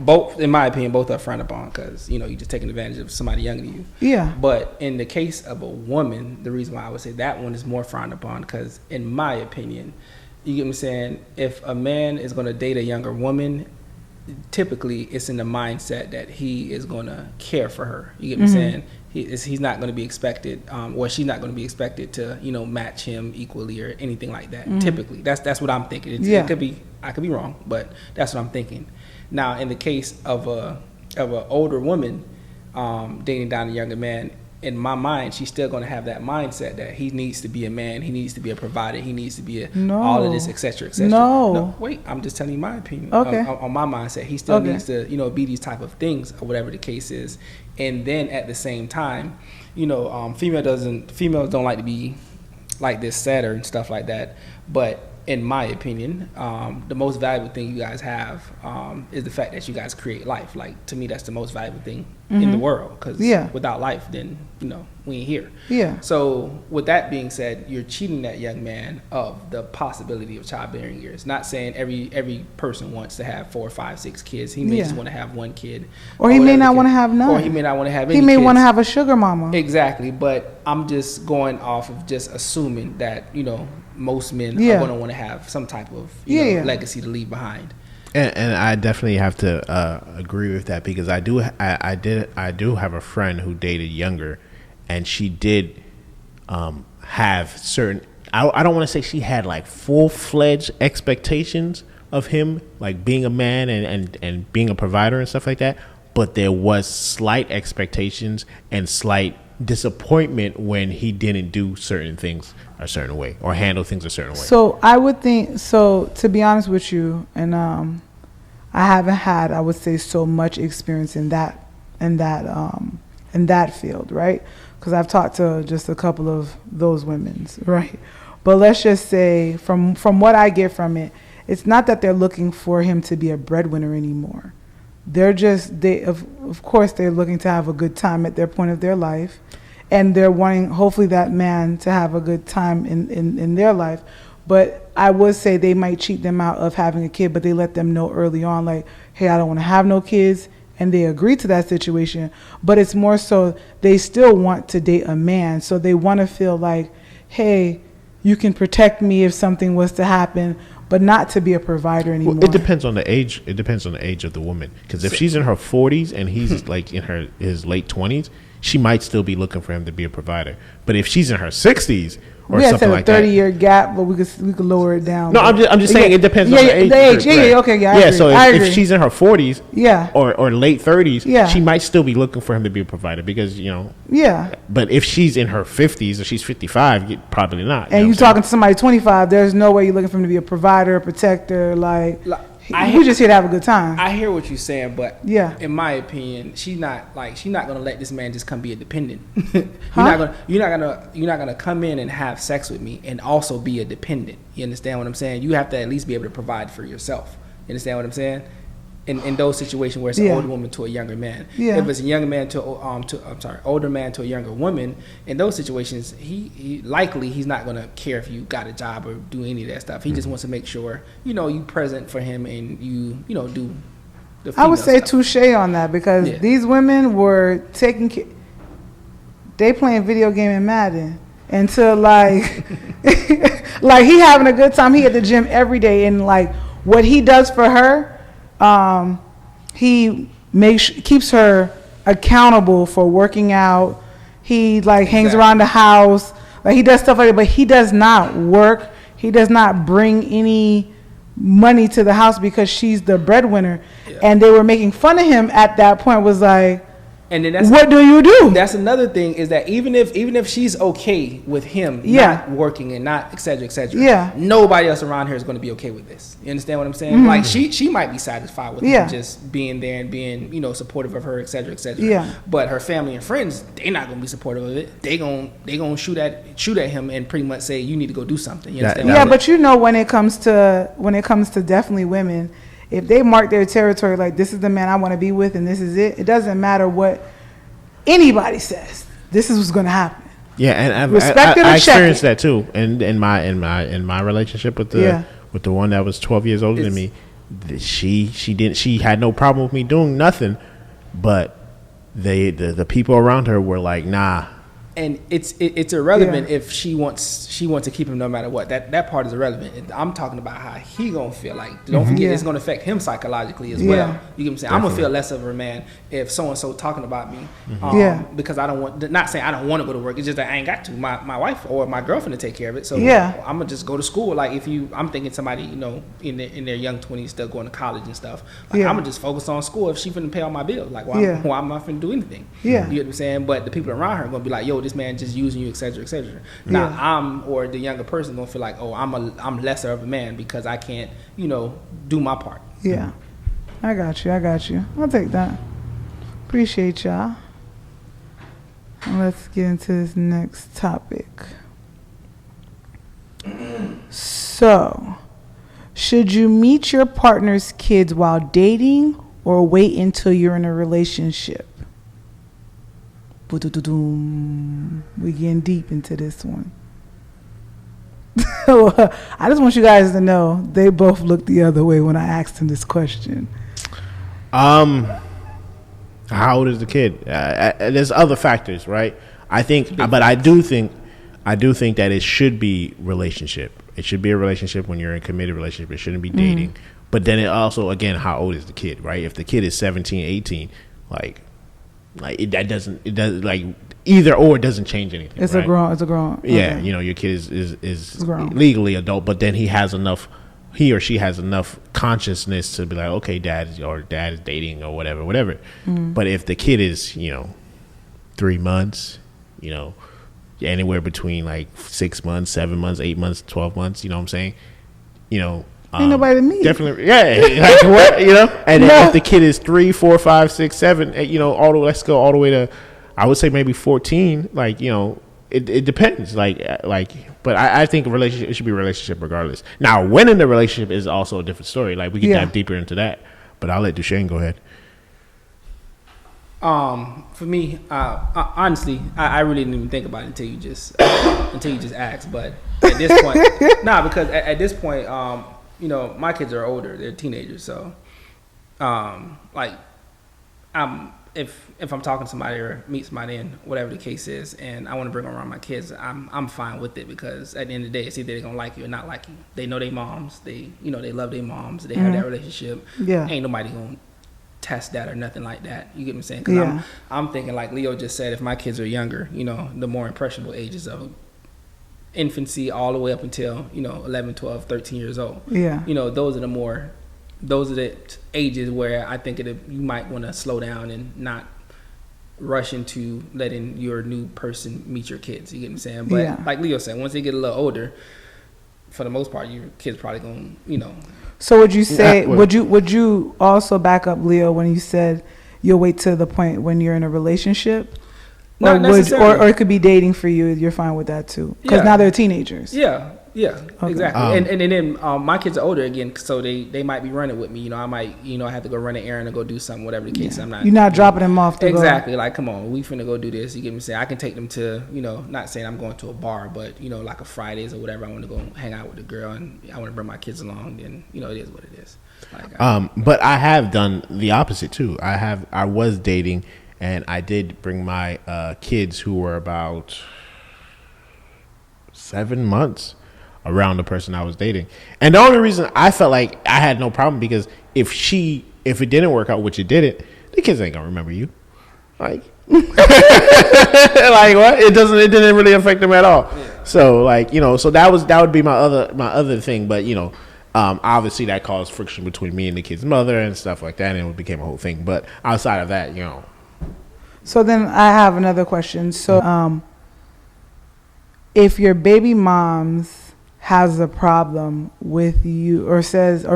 Both, in my opinion, both are frowned upon because, you're just taking advantage of somebody younger than you. Yeah. But in the case of a woman, the reason why I would say that one is more frowned upon because, in my opinion, you get what I'm saying, if a man is going to date a younger woman, typically it's in the mindset that he is going to care for her. You get what I'm saying? He's not going to be expected, or she's not going to be expected to, match him equally or anything like that. Mm-hmm. Typically, that's what I'm thinking. It could be, I could be wrong, but that's what I'm thinking. Now, in the case of a older woman dating down a younger man, in my mind, she's still going to have that mindset that he needs to be a man, he needs to be a provider, he needs to be all of this, etc., etc. No, wait, I'm just telling you my opinion. Okay. On my mindset, he still needs to, be these type of things, or whatever the case is. And then at the same time, females don't like to be like this setter and stuff like that, but in my opinion, the most valuable thing you guys have is the fact that you guys create life. Like, to me, that's the most valuable thing in the world. Because without life, then, we ain't here. Yeah. So with that being said, you're cheating that young man of the possibility of childbearing years. Not saying every person wants to have 4, 5, 6 kids. He may just want to have one kid. Or he may not want to have none. Or he may not want to have any He may kids. want to have a sugar mama. Exactly. But I'm just going off of just assuming that, most men are going to want to have some type of legacy to leave behind. And I definitely have to agree with that because I do have a friend who dated younger, and she did have certain. I don't want to say she had like full-fledged expectations of him, like being a man and being a provider and stuff like that. But there was slight expectations and slight disappointment when he didn't do certain things a certain way or handle things a certain way. So I would think, so to be honest with you, and I haven't had, I would say, so much experience in that field, right? Because I've talked to just a couple of those women, right? But let's just say, from what I get from it, it's not that they're looking for him to be a breadwinner anymore. They're just, of course, they're looking to have a good time at their point of their life. And they're wanting, hopefully, that man to have a good time in their life. But I would say they might cheat them out of having a kid, but they let them know early on, like, hey, I don't want to have no kids. And they agree to that situation. But it's more so they still want to date a man. So they want to feel like, hey, you can protect me if something was to happen, but not to be a provider anymore. Well, it depends on the age. It depends on the age of the woman. Because if she's in her 40s and he's like in his late 20s, she might still be looking for him to be a provider. But if she's in her 60s or something like that, 30-year gap, but we could lower it down. No, I'm just saying it depends on the age. Okay, I agree. So I if agree. she's in her 40s, or late 30s, yeah, she might still be looking for him to be a provider because yeah. But if she's in her 50s or she's 55, probably not. And you talking to somebody 25, there's no way you're looking for him to be a provider, a protector, like. We're just here to have a good time. I hear what you're saying, but yeah, in my opinion, she's not gonna let this man just come be a dependent. You're not gonna come in and have sex with me and also be a dependent. You understand what I'm saying? You have to at least be able to provide for yourself. You understand what I'm saying? In those situations where it's an older woman to a younger man, if it's a younger man older man to a younger woman, in those situations, he likely he's not gonna care if you got a job or do any of that stuff. He just wants to make sure you present for him and you do the I would say stuff. touche on that because these women were they playing video game in Madden until like like he having a good time. He at the gym every day and like what he does for her. He keeps her accountable for working out. He hangs around the house. Like he does stuff like that, but he does not work. He does not bring any money to the house because she's the breadwinner. Yeah. And they were making fun of him at that point. Was like, and then what do you do? That's another thing is that even if she's okay with him not working and not et cetera, nobody else around here is going to be okay with this. You understand what I'm saying? Mm-hmm. Like she might be satisfied with him just being there and being supportive of her, et cetera. Yeah. But her family and friends, they're not going to be supportive of it. They gonna shoot at him and pretty much say you need to go do something. You understand? Yeah, but when it comes to definitely women. If they mark their territory like this is the man I want to be with and this is it doesn't matter what anybody says. This is what's going to happen. Yeah, and I experienced that too. And in my relationship with the one that was 12 years older than me, she had no problem with me doing nothing, but the people around her were like, nah. And it's irrelevant if she wants to keep him no matter what. That part is irrelevant. I'm talking about how he gonna feel. Like don't forget, it's gonna affect him psychologically as well. You get what I'm saying? Definitely. I'm gonna feel less of a man if so and so talking about me. Because I don't want. Not saying I don't want to go to work. It's just that I ain't got to. My wife or my girlfriend to take care of it. So I'm gonna just go to school. Like I'm thinking somebody in their young 20s still going to college and stuff. Like I'm gonna just focus on school. If she finna pay all my bills, like why am I finna do anything? You get what I'm saying? But the people around her are gonna be like, yo, this man just using you, et cetera. Now or the younger person gonna feel like, oh, I'm lesser of a man because I can't, do my part. Yeah, I got you. I'll take that. Appreciate y'all. Let's get into this next topic. So, should you meet your partner's kids while dating or wait until you're in a relationship? We getting deep into this one. I just want you guys to know they both looked the other way when I asked them this question. How old is the kid? There's other factors, right? I do think that it should be relationship. It should be a relationship when you're in a committed relationship. It shouldn't be dating. But then it also, again, how old is the kid, right? If the kid is 17, 18, either or doesn't change anything. It's right? It's a grown. Yeah, okay. Your kid is legally adult, but then he or she has enough consciousness to be like, okay, dad is dating or whatever. But if the kid is 3 months, you know, anywhere between like 6 months, 7 months, 8 months, 12 months. You know what I'm saying? You know, ain't nobody to me. Definitely, yeah. Like what, you know? And then if the kid is 3, 4, 5, 6, 7, you know, let's go all the way to, I would say maybe 14. Like, you know, it depends. Like, but I think a relationship, it should be a relationship regardless. Now, when in the relationship is also a different story. Like, we can dive deeper into that. But I'll let Duchesne go ahead. For me, honestly, I really didn't even think about it until you just asked. But at this point, because at this point, you know, my kids are older; they're teenagers. So, like, if I'm talking to somebody or meet somebody and whatever the case is, and I want to bring around my kids, I'm fine with it, because at the end of the day, it's either they're gonna like you or not like you. They know their moms. They love their moms. They have that relationship. Yeah, ain't nobody gonna test that or nothing like that. You get what I'm saying? Because I'm thinking, like Leo just said, if my kids are younger, you know, the more impressionable ages of infancy all the way up until, you know, 11, 12, 13 years old. Yeah. You know, those are the ages where I think you might want to slow down and not rush into letting your new person meet your kids. You get what I'm saying? But like Leo said, once they get a little older, for the most part, your kids probably going to, you know. So would you say, would you also back up Leo when you said you'll wait to the point when you're in a relationship? Not necessarily. Or it could be dating for you. You're fine with that too, because now they're teenagers. Yeah, okay. Exactly. And then my kids are older again, so they might be running with me. You know, I might, you know, I have to go run an errand or go do something, whatever the case. I'm not. You're not dropping them off. Exactly. Like, come on, we finna go do this. You get me saying? I can take them to, you know, not saying I'm going to a bar, but you know, like a Fridays or whatever. I want to go hang out with the girl, and I want to bring my kids along. Then you know, it is what it is. Like, but I have done the opposite too. I was dating. And I did bring my kids, who were about 7 months, around the person I was dating. And the only reason I felt like I had no problem, because if it didn't work out, which it didn't, the kids ain't gonna remember you. Like, like what? It didn't really affect them at all. Yeah. So like, you know, so that would be my other thing. But you know, obviously that caused friction between me and the kid's mother and stuff like that, and it became a whole thing. But outside of that, you know. So then I have another question. So if your baby mom's has a problem with you, or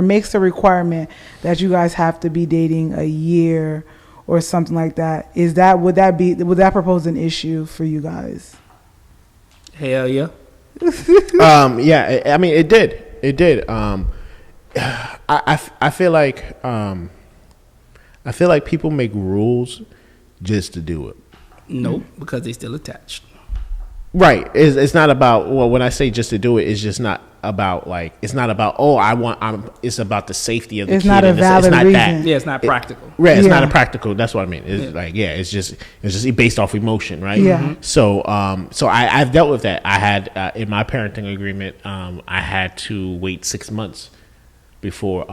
makes a requirement that you guys have to be dating a year or something like that, would that propose an issue for you guys? Hell yeah. Yeah, I mean it did. I feel like people make rules just to do it. Nope, because they still attached. Right. It's not about, well, when I say just to do it, it's just not about like, it's not about, it's about the safety of the kid. It's not a valid reason. That. Yeah, it's not practical. It's not a practical. That's what I mean. It's like, it's just based off emotion, right? Yeah. Mm-hmm. So I've dealt with that. I had, in my parenting agreement, I had to wait 6 months before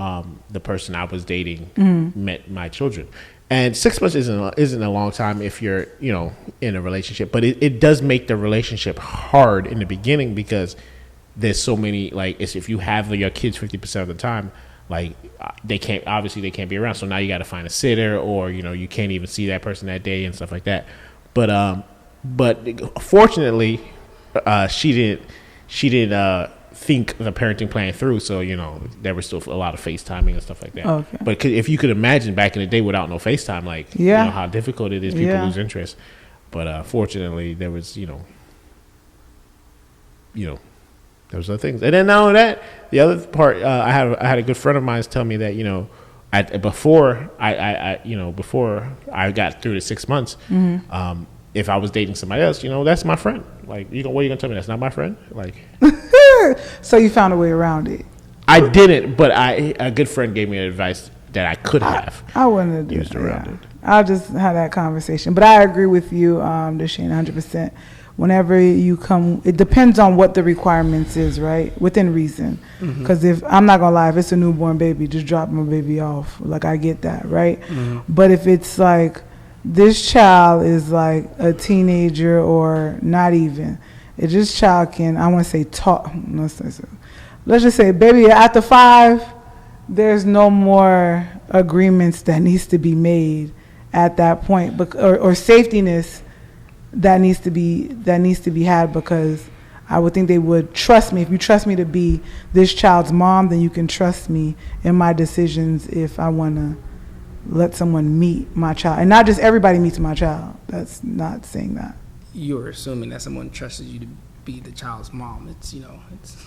the person I was dating met my children. And 6 months isn't a long time if you're, you know, in a relationship, but it does make the relationship hard in the beginning, because there's so many, like, if you have your kids 50% of the time, like they can't be around. So now you got to find a sitter, or, you know, you can't even see that person that day and stuff like that. But fortunately, she didn't think the parenting plan through, so you know there was still a lot of FaceTiming and stuff like that. Okay. But if you could imagine back in the day without no FaceTime, like you know how difficult it is, people lose interest. But fortunately, there was you know there was other things. And then not only that, the other part, I had a good friend of mine tell me that, you know, before I got through the 6 months, if I was dating somebody else, you know, that's my friend. Like, what are you gonna tell me that's not my friend? Like, so you found a way around it. I didn't, but a good friend gave me advice that I could have. I wouldn't have used around it. I'll just have that conversation. But I agree with you, Duchesne, 100%. Whenever you come, it depends on what the requirements is, right? Within reason. Because if, I'm not going to lie, if it's a newborn baby, just drop my baby off. Like, I get that, right? But if it's like, this child is like a teenager or not even, if this child can, I want to say talk, let's just say, baby, after 5, there's no more agreements that needs to be made at that point, or safetiness that needs to be had, because I would think they would trust me. If you trust me to be this child's mom, then you can trust me in my decisions if I want to let someone meet my child. And not just everybody meets my child. That's not saying that. You're assuming that someone trusted you to be the child's mom. It's, you know, it's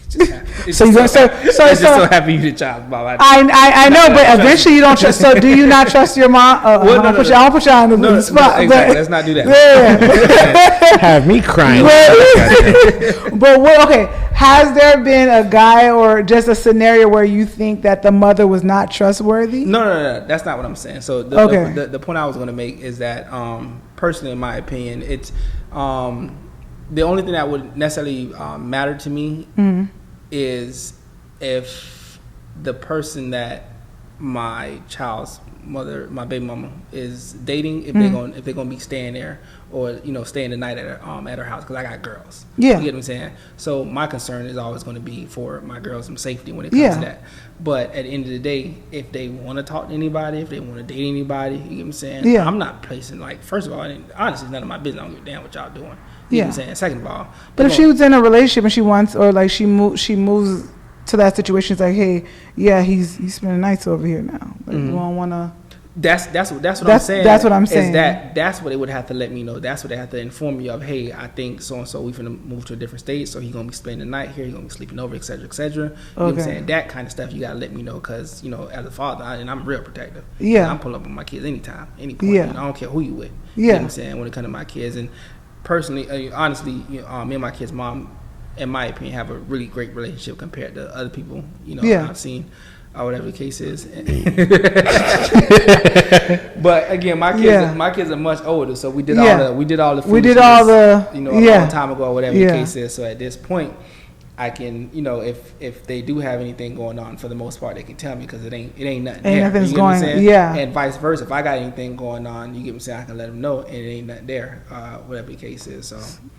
just So you're going to so happy you the child's mom. I know, but eventually you don't trust. So do you not trust your mom? I'll put you on the spot. Exactly. Let's not do that. Yeah. Have me crying. But what? Okay. Has there been a guy or just a scenario where you think that the mother was not trustworthy? No. That's not what I'm saying. So the point I was going to make is that personally, in my opinion, it's the only thing that would necessarily matter to me is if the person that my child's mother, my baby mama, is dating, if they're gonna be staying there, or staying the night at her house, because I got girls. Yeah, you get what I'm saying. So my concern is always going to be for my girls' some safety when it comes to that. But at the end of the day, if they want to talk to anybody, if they want to date anybody, you get what I'm saying. Yeah. I'm not placing, like, first of all, honestly, it's none of my business. I don't give a damn what y'all doing. You know what I'm saying. Second of all, but if she was in a relationship and she wants, or like she moves to that situation, it's like, hey, yeah, he's spending nights over here now. Like, you don't want to. That's what I'm saying. That's what I'm saying. That's what they would have to let me know. That's what they have to inform me of. Hey, I think so and so we finna move to a different state, so he's gonna be spending the night here. He's gonna be sleeping over, etc., etc. You know what I'm saying? That kind of stuff you gotta let me know, because as a father, and I'm real protective. Yeah, I'm pulling up on my kids anytime, any point. Yeah, I don't care who you with. Yeah, you know what I'm saying, when it comes to my kids. And personally, honestly, me and my kids' mom, in my opinion, have a really great relationship compared to other people. I've seen. Or whatever the case is. But again, my kids are much older, so we did all the a long time ago, or whatever the case is. So at this point, I can, if they do have anything going on, for the most part, they can tell me, because it ain't nothing. Nothing's going on. Yeah. And vice versa. If I got anything going on, you get me saying, I can let them know, and it ain't nothing there, whatever the case is.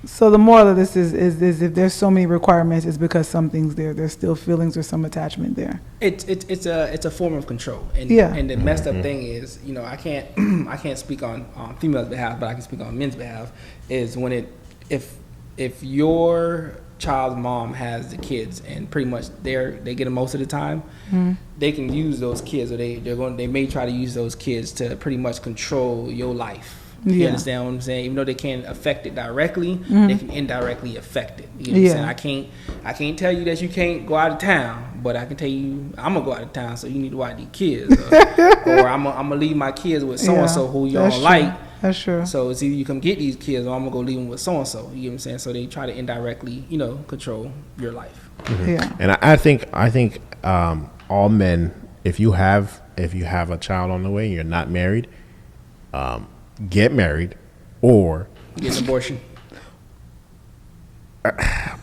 So the moral of this is if there's so many requirements, it's because something's there. There's still feelings or some attachment there. It's a form of control. And the messed up thing is, I can't speak on females' behalf, but I can speak on men's behalf. Is when if your child's mom has the kids, and pretty much they get them most of the time, they can use those kids, or they may try to use those kids to pretty much control your life. You understand what I'm saying? Even though they can't affect it directly, they can indirectly affect it. You know what I'm saying? I can't tell you that you can't go out of town, but I can tell you I'm gonna go out of town, so you need to watch these kids, or I'm gonna leave my kids with so and so who you don't like. That's true. So it's either you come get these kids, or I'm gonna go leave them with so and so. You know what I'm saying? So they try to indirectly, control your life. Yeah. And I think all men, if you have a child on the way and you're not married, get married, or get an abortion.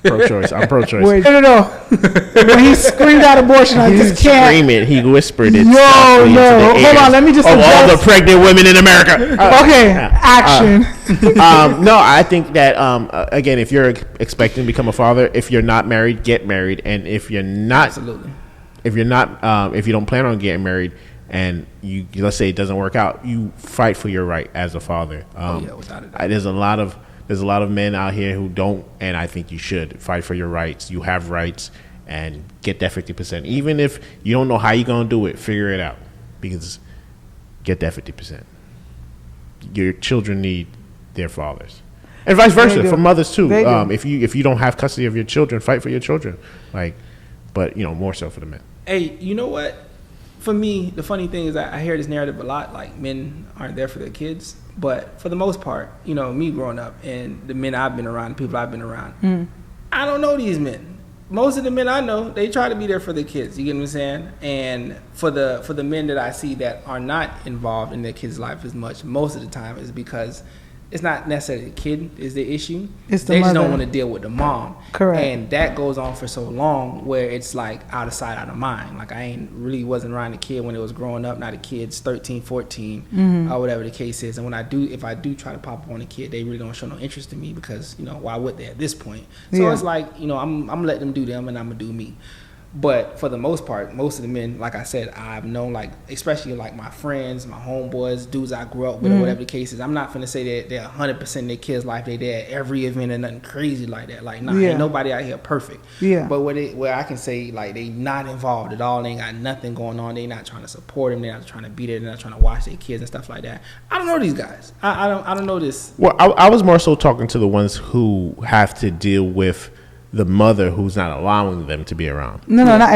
Pro-choice. I'm pro-choice. Wait, no. When he screamed out abortion, I just can't. Scream it. He whispered it. No. Hold on. Let me just. Of all the pregnant women in America. Okay. Action. No, I think that again, if you're expecting to become a father, if you're not married, get married, and if you're not, absolutely. If you're not, if you don't plan on getting married, and you, let's say it doesn't work out, you fight for your right as a father. Without a doubt. There's a lot of men out here who don't, and I think you should fight for your rights. You have rights, and get that 50%. Even if you don't know how you're gonna do it, figure it out, because get that 50%. Your children need their fathers, and vice versa for mothers too. If you don't have custody of your children, fight for your children. But more so for the men. Hey, you know what? For me, the funny thing is that I hear this narrative a lot, like men aren't there for their kids. But for the most part, me growing up and the men I've been around, the people I've been around, I don't know these men. Most of the men I know, they try to be there for their kids. You get what I'm saying? And for the men that I see that are not involved in their kids' life as much, most of the time is because it's not necessarily the kid is the issue. It's the they mother. just don't want to deal with the mom. Correct. And that goes on for so long where it's like out of sight, out of mind. Like I wasn't around the kid when it was growing up. Now the kid's 13, 14, or whatever the case is. And if I do try to pop up on a kid, they really don't show no interest in me because, why would they at this point? So it's like, I'm letting them do them and I'm going to do me. But for the most part, most of the men, like I said, I've known, like, especially like my friends, my homeboys, dudes I grew up with, or whatever the case is. I'm not finna say that they're 100% in their kids' life. They there at every event and nothing crazy like that. Like, ain't nobody out here perfect. Yeah. But where I can say, like, they not involved at all. They ain't got nothing going on. They not trying to support them. They not trying to be there. They're not trying to watch their kids and stuff like that. I don't know these guys. I don't know this. Well, I was more so talking to the ones who have to deal with the mother who's not allowing them to be around. No, I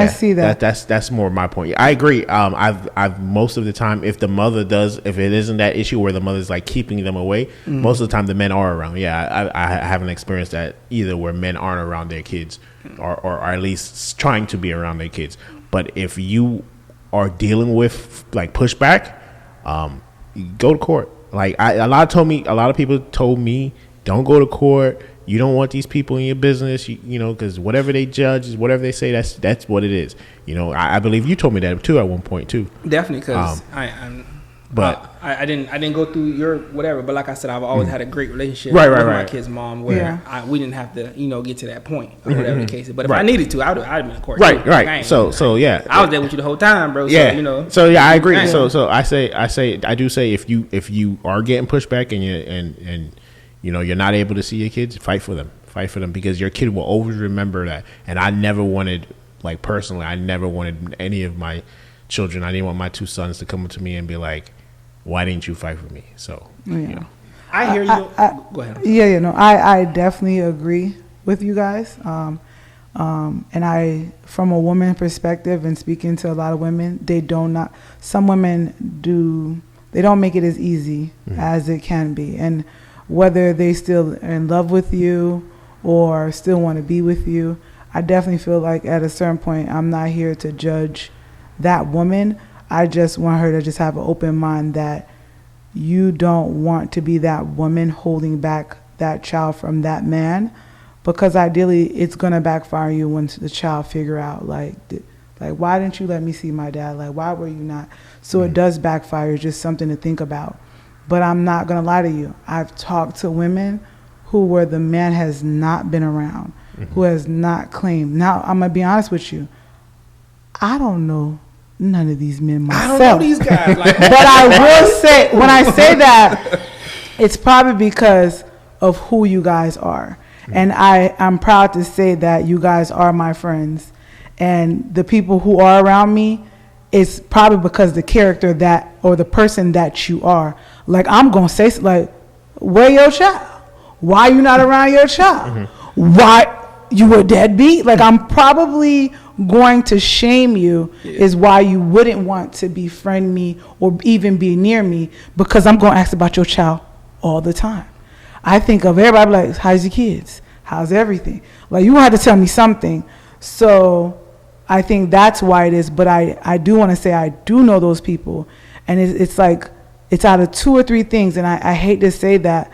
see that. That's more my point. I agree. I've most of the time, if it isn't that issue where the mother's like keeping them away, most of the time the men are around. Yeah, I haven't experienced that either, where men aren't around their kids, or at least trying to be around their kids. But if you are dealing with like pushback, you go to court. Like a lot of people told me, don't go to court. You don't want these people in your business, you know, because whatever they judge, whatever they say, that's what it is. You know, I believe you told me that too at one point too. Definitely, because I didn't go through your whatever, but like I said, I've always had a great relationship with my kid's mom, where we didn't have to, you know, get to that point or whatever the case is. But if I needed to, I'd have been in court. Right. So yeah, I was there with you the whole time, bro. Yeah. So, you know. So yeah, I agree. So I do say if you are getting pushback and you know, you're not able to see your kids, fight for them, because your kid will always remember that. And I never wanted, like, personally, I never wanted any of my children, I didn't want my two sons to come up to me and be like, why didn't you fight for me? So, you know. I hear you. Go ahead. Yeah, no, I definitely agree with you guys. And from a woman perspective and speaking to a lot of women, some women they don't make it as easy as it can be. And whether they still in love with you or still want to be with you, I definitely feel like at a certain point, I'm not here to judge that woman. I just want her to just have an open mind that you don't want to be that woman holding back that child from that man, because ideally it's going to backfire you when the child figure out like why didn't you let me see my dad? Like, why were you not? So it does backfire. It's just something to think about. But I'm not going to lie to you. I've talked to women where the man has not been around, who has not claimed. Now, I'm going to be honest with you. I don't know none of these men myself. I don't know these guys. Like, but I will say, when I say that, it's probably because of who you guys are. And I'm proud to say that you guys are my friends. And the people who are around me, it's probably because the character or the person that you are. Like, I'm going to say, like, where your child? Why you not around your child? Why you a deadbeat? Like, I'm probably going to shame you is why you wouldn't want to befriend me or even be near me, because I'm going to ask about your child all the time. I think of everybody like, how's your kids? How's everything? Like, you have to tell me something. So I think that's why it is. But I do want to say I do know those people. And it's like, it's out of two or three things. And I hate to say that.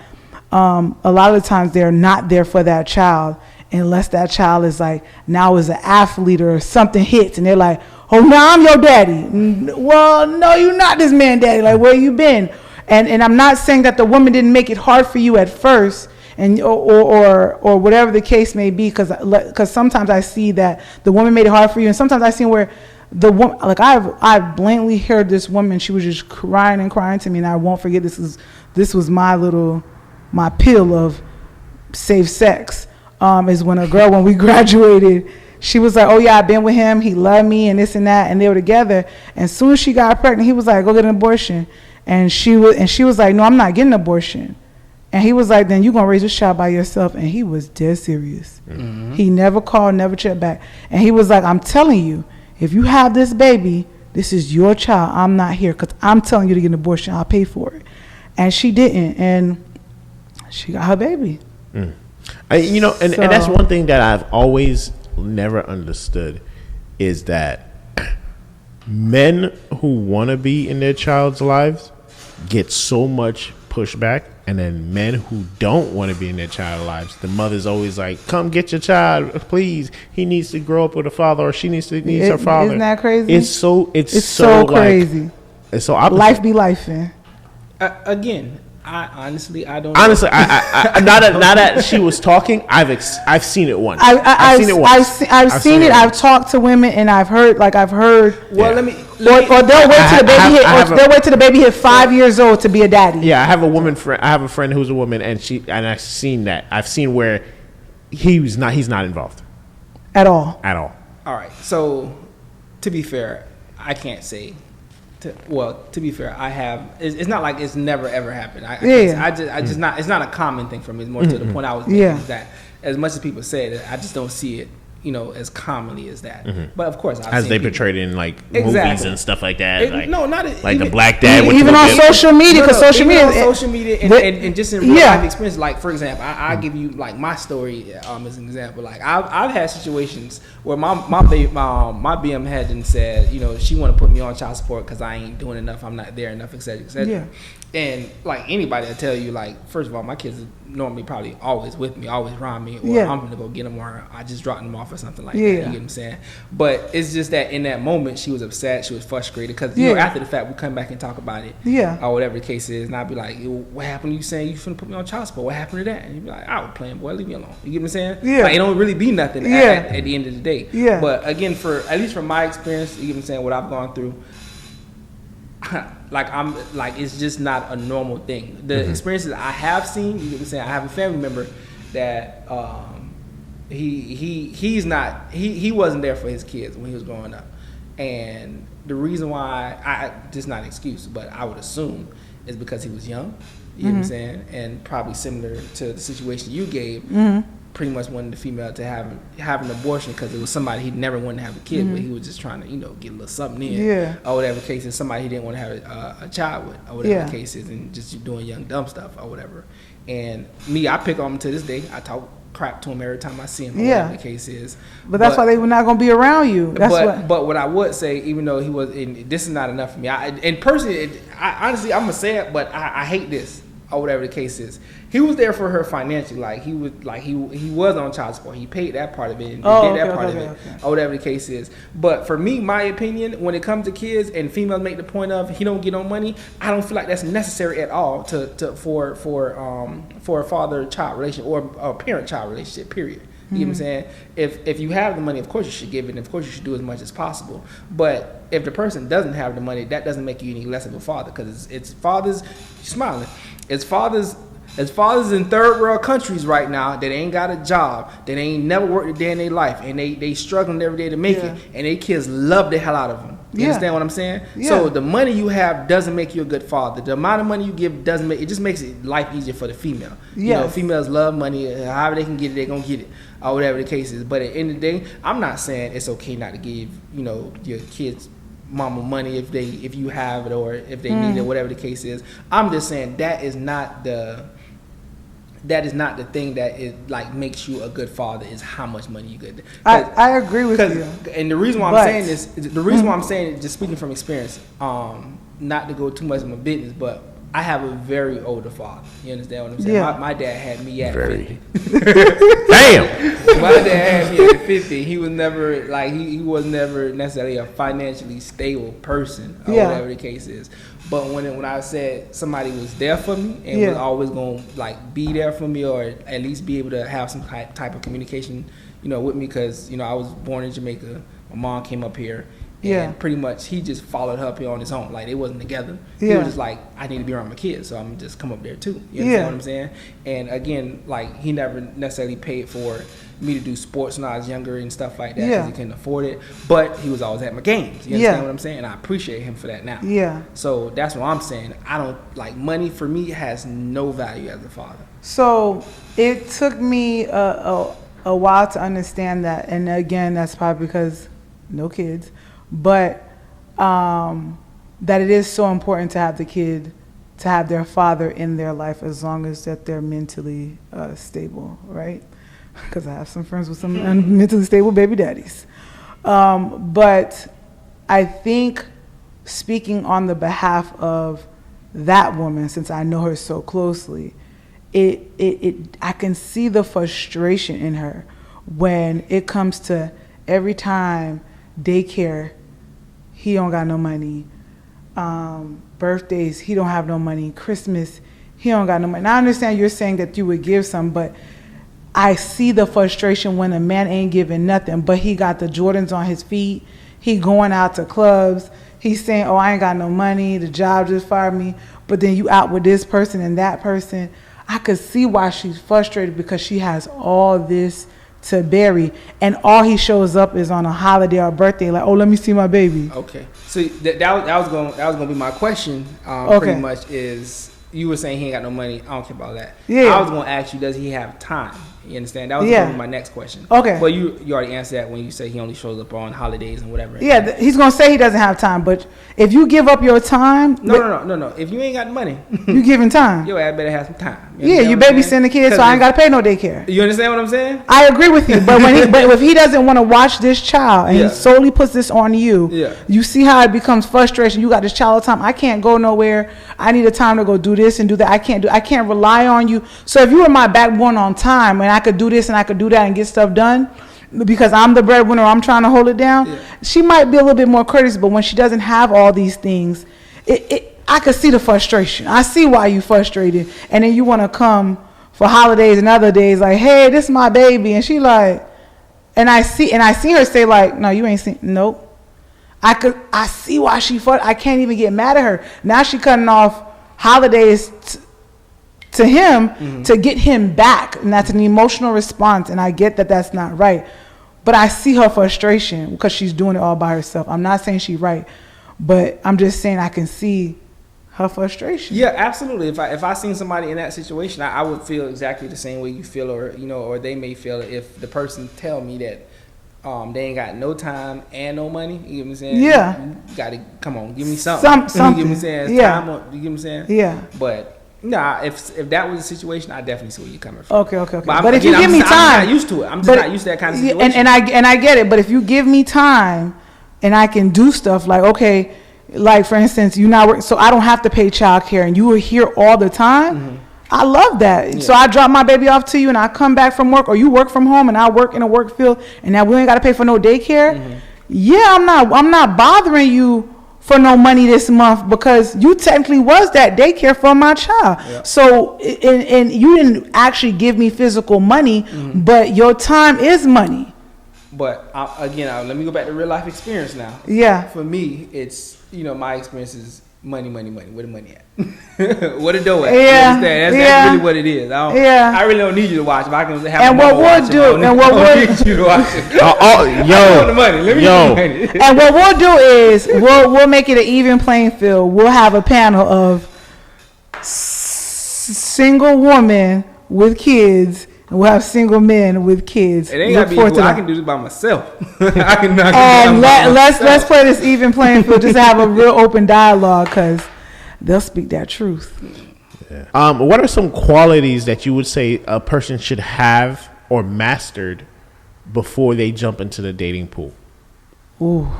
A lot of the times they're not there for that child unless that child is like, now is an athlete or something hits. And they're like, oh, now I'm your daddy. Well, no, you're not this man daddy. Like, where you been? And I'm not saying that the woman didn't make it hard for you at first, and or whatever the case may be, because sometimes I see that the woman made it hard for you, and sometimes I see where the woman, like I've blatantly heard this woman, she was just crying and crying to me, and I won't forget, this was my pill of safe sex, is when we graduated, she was like, oh yeah, I've been with him, he loved me and this and that, and they were together, and as soon as she got pregnant, he was like, go get an abortion. And she was like, no, I'm not getting an abortion. And he was like, then you're going to raise this child by yourself. And he was dead serious. Mm-hmm. He never called, never checked back. And he was like, I'm telling you, if you have this baby, this is your child. I'm not here because I'm telling you to get an abortion. I'll pay for it. And she didn't. And she got her baby. Mm. And that's one thing that I've always never understood is that men who want to be in their child's lives get so much pushback, and then men who don't want to be in their child's lives, the mother's always like, come get your child, please. He needs to grow up with a father, or she needs her father. Isn't that crazy? It's so crazy. And so opposite. life be lifing. Again, I don't. Honestly, I now that she was talking, I've seen it once. I've seen it once. I've seen it. I've talked to women and I've heard. Well, yeah. let me. Or they'll wait till the baby hit. They'll wait till the baby hit 5 years old to be a daddy. Yeah, I have a woman friend. I have a friend who's a woman, and I've seen that. I've seen where he's not involved at all. All right. So, to be fair, I can't say. To be fair, I have. It's not like it's never ever happened. I just not. It's not a common thing for me. It's more to the point I was making is that as much as people say it, I just don't see it. As commonly as that. But of course, as they portrayed in movies and stuff like that. Like the black dad. Even on social media, because social media and just in real life experience. Like for example, I give you like my story as an example. Like I've had situations where my BM had and said, she want to put me on child support because I ain't doing enough, I'm not there enough, etc. etc. Yeah. And like anybody will tell you, like first of all, my kids are normally probably always with me, always around me, or I'm gonna go get them, or I just dropped them off or something like that. You get what I'm saying? But it's just that in that moment, she was upset, she was frustrated because after the fact, we come back and talk about it, or whatever the case is, and I'd be like, "What happened? You saying you finna put me on child support? What happened to that?" And you'd be like, "I was playing, boy, leave me alone." You get what I'm saying? Yeah. Like it don't really be nothing at the end of the day. Yeah. But again, at least from my experience, you get what I'm saying, what I've gone through. It's just not a normal thing. The experiences I have seen, you know what I'm saying, I have a family member that he wasn't there for his kids when he was growing up, and the reason why just not an excuse, but I would assume is because he was young. You know what I'm saying, and probably similar to the situation you gave. Pretty much wanted the female to have an abortion because it was somebody he never wanted to have a kid with. He was just trying to get a little something in, or whatever the case is. Somebody he didn't want to have a child with, or whatever the case is, and just doing young dumb stuff or whatever. And me, I pick on him to this day. I talk crap to him every time I see him, or whatever the case is. But that's why they were not going to be around you. But what I would say, even though he was, and this is not enough for me. Honestly, I'm gonna say it, but I hate this. Or whatever the case is, he was there for her financially. Like he was on child support. He paid that part of it and did that part of it, or whatever the case is. But for me, my opinion, when it comes to kids and females make the point of he don't get no money, I don't feel like that's necessary at all for a father-child relationship or a parent-child relationship. Period. You know what I'm saying? If you have the money, of course you should give it, and of course you should do as much as possible. But if the person doesn't have the money, that doesn't make you any less of a father, because it's fathers. You're smiling. It's fathers in third world countries right now that ain't got a job, that ain't never worked a day in their life, and they struggling every day to make it, and they kids love the hell out of them. You understand what I'm saying? So the money you have doesn't make you a good father. The amount of money you give it just makes it life easier for the female. Females love money. However they can get it, they're gonna get it, or whatever the case is. But at the end of the day, I'm not saying it's okay not to give your kids mama money if you have it, or if they need it, whatever the case is. I'm just saying that is not the thing that is like makes you a good father, is how much money you get. I agree with you. And the reason why I'm saying this, why I'm saying it, just speaking from experience, not to go too much in my business, but I have a very older father. You understand what I'm saying? My dad had me at 50. Damn. My dad had me at 50. He was never he was never necessarily a financially stable person, or whatever the case is. But when I said somebody was there for me and was always gonna be there for me, or at least be able to have some type of communication, with me, because I was born in Jamaica. My mom came up here. And pretty much he just followed her up here on his own. Like, they wasn't together. He was just like, I need to be around my kids, so I'm just come up there too. You understand what I'm saying? And again, he never necessarily paid for me to do sports when I was younger and stuff like that, because he couldn't afford it. But he was always at my games. You understand what I'm saying? And I appreciate him for that now. Yeah. So that's what I'm saying. I don't money for me has no value as a father. So it took me a while to understand that, and again, that's probably because no kids. But that it is so important to have the kid, to have their father in their life, as long as that they're mentally stable, right? Because I have some friends with some mentally stable baby daddies. But I think, speaking on the behalf of that woman, since I know her so closely, I can see the frustration in her when it comes to every time daycare, he don't got no money. Birthdays, he don't have no money. Christmas, he don't got no money. Now I understand you're saying that you would give some, but I see the frustration when a man ain't giving nothing, but he got the Jordans on his feet. He going out to clubs. He's saying, oh, I ain't got no money. The job just fired me. But then you out with this person and that person. I could see why she's frustrated because she has all this to bury. And all he shows up is on a holiday or birthday. Like, oh, let me see my baby. Okay. So that was going to be my question. Pretty much is you were saying he ain't got no money. I don't care about that. Yeah. I was going to ask you, does he have time? You understand? That was going to be my next question. Okay. But you already answered that when you say he only shows up on holidays and whatever. Yeah, he's going to say he doesn't have time. But if you give up your time. No. If you ain't got money. You giving time. Your ass better have some time. You babysitting the kids so I ain't got to pay no daycare. You understand what I'm saying? I agree with you. But but if he doesn't want to watch this child and he solely puts this on you, you see how it becomes frustration. You got this child all the time. I can't go nowhere. I need a time to go do this and do that. I can't rely on you. So if you were my backbone on time and I could do this and I could do that and get stuff done because I'm the breadwinner, I'm trying to hold it down, she might be a little bit more courteous. But when she doesn't have all these things, I could see the frustration. I see why you frustrated. And then you want to come for holidays and other days like, hey, this is my baby. And she like, and I see her say like, no, you ain't seen, nope. I see why I can't even get mad at her. Now she cutting off holidays to him to get him back. And that's an emotional response. And I get that that's not right. But I see her frustration because she's doing it all by herself. I'm not saying she's right, but I'm just saying I can see her frustration. Yeah, absolutely. If I seen somebody in that situation, I would feel exactly the same way you feel, or they may feel if the person tell me that they ain't got no time and no money. You get what I'm saying? Yeah. You gotta come on, give me something. Something. You get what I'm saying? Yeah. Time on, you get what I'm saying? Yeah. But nah, if that was the situation, I definitely see where you're coming from. Okay. But if you give me time, I'm not used to it. I'm just not used to that kind of situation. And I get it. But if you give me time, and I can do stuff like, okay, like for instance, you not work, so I don't have to pay child care, and you are here all the time. I love that. Yeah. So I drop my baby off to you, and I come back from work, or you work from home, and I work in a work field, and now we ain't got to pay for no daycare. Yeah, I'm not bothering you for no money this month because you technically was that daycare for my child. Yeah. So and you didn't actually give me physical money, but your time is money. But again, let me go back to real life experience now. Yeah. For me, it's my experience is money. Where the money at? Where the dough at? Yeah. That's really what it is. I really don't need you to watch. If I can have and what we'll do, and what we'll need you to watch it. Yo, the money. Let me get the money. And what we'll do is we'll make it an even playing field. We'll have a panel of single women with kids. And we'll have single men with kids. It ain't gotta be equal. I can do this by myself. Let's play this even playing field. Just to have a real open dialogue because they'll speak that truth. Yeah. What are some qualities that you would say a person should have or mastered before they jump into the dating pool? Ooh.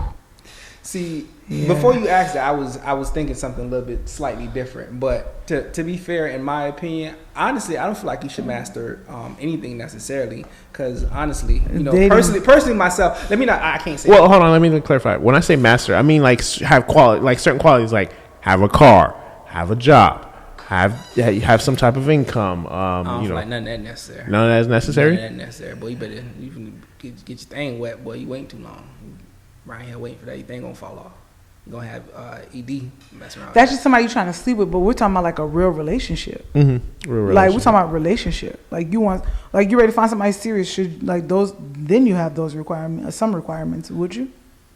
See, before you asked that, I was thinking something a little bit slightly different. But to be fair, in my opinion, honestly, I don't feel like you should master anything necessarily. Because honestly, personally myself, I can't say. Well, hold on, let me clarify. When I say master, I mean like have quality, like certain qualities, like have a car, have a job, have some type of income. I don't feel like none of that necessary. None of that is necessary. None of that necessary, boy. You better get your thing wet, boy. You waiting too long. Right here waiting for that, your thing gonna fall off. You're gonna have ED messing around. That's just somebody you're trying to sleep with, but we're talking about like a real relationship. Real relationship. Like we're talking about relationship. Like you ready to find somebody serious? Should like those? Then you have those requirements, some requirements. Would you?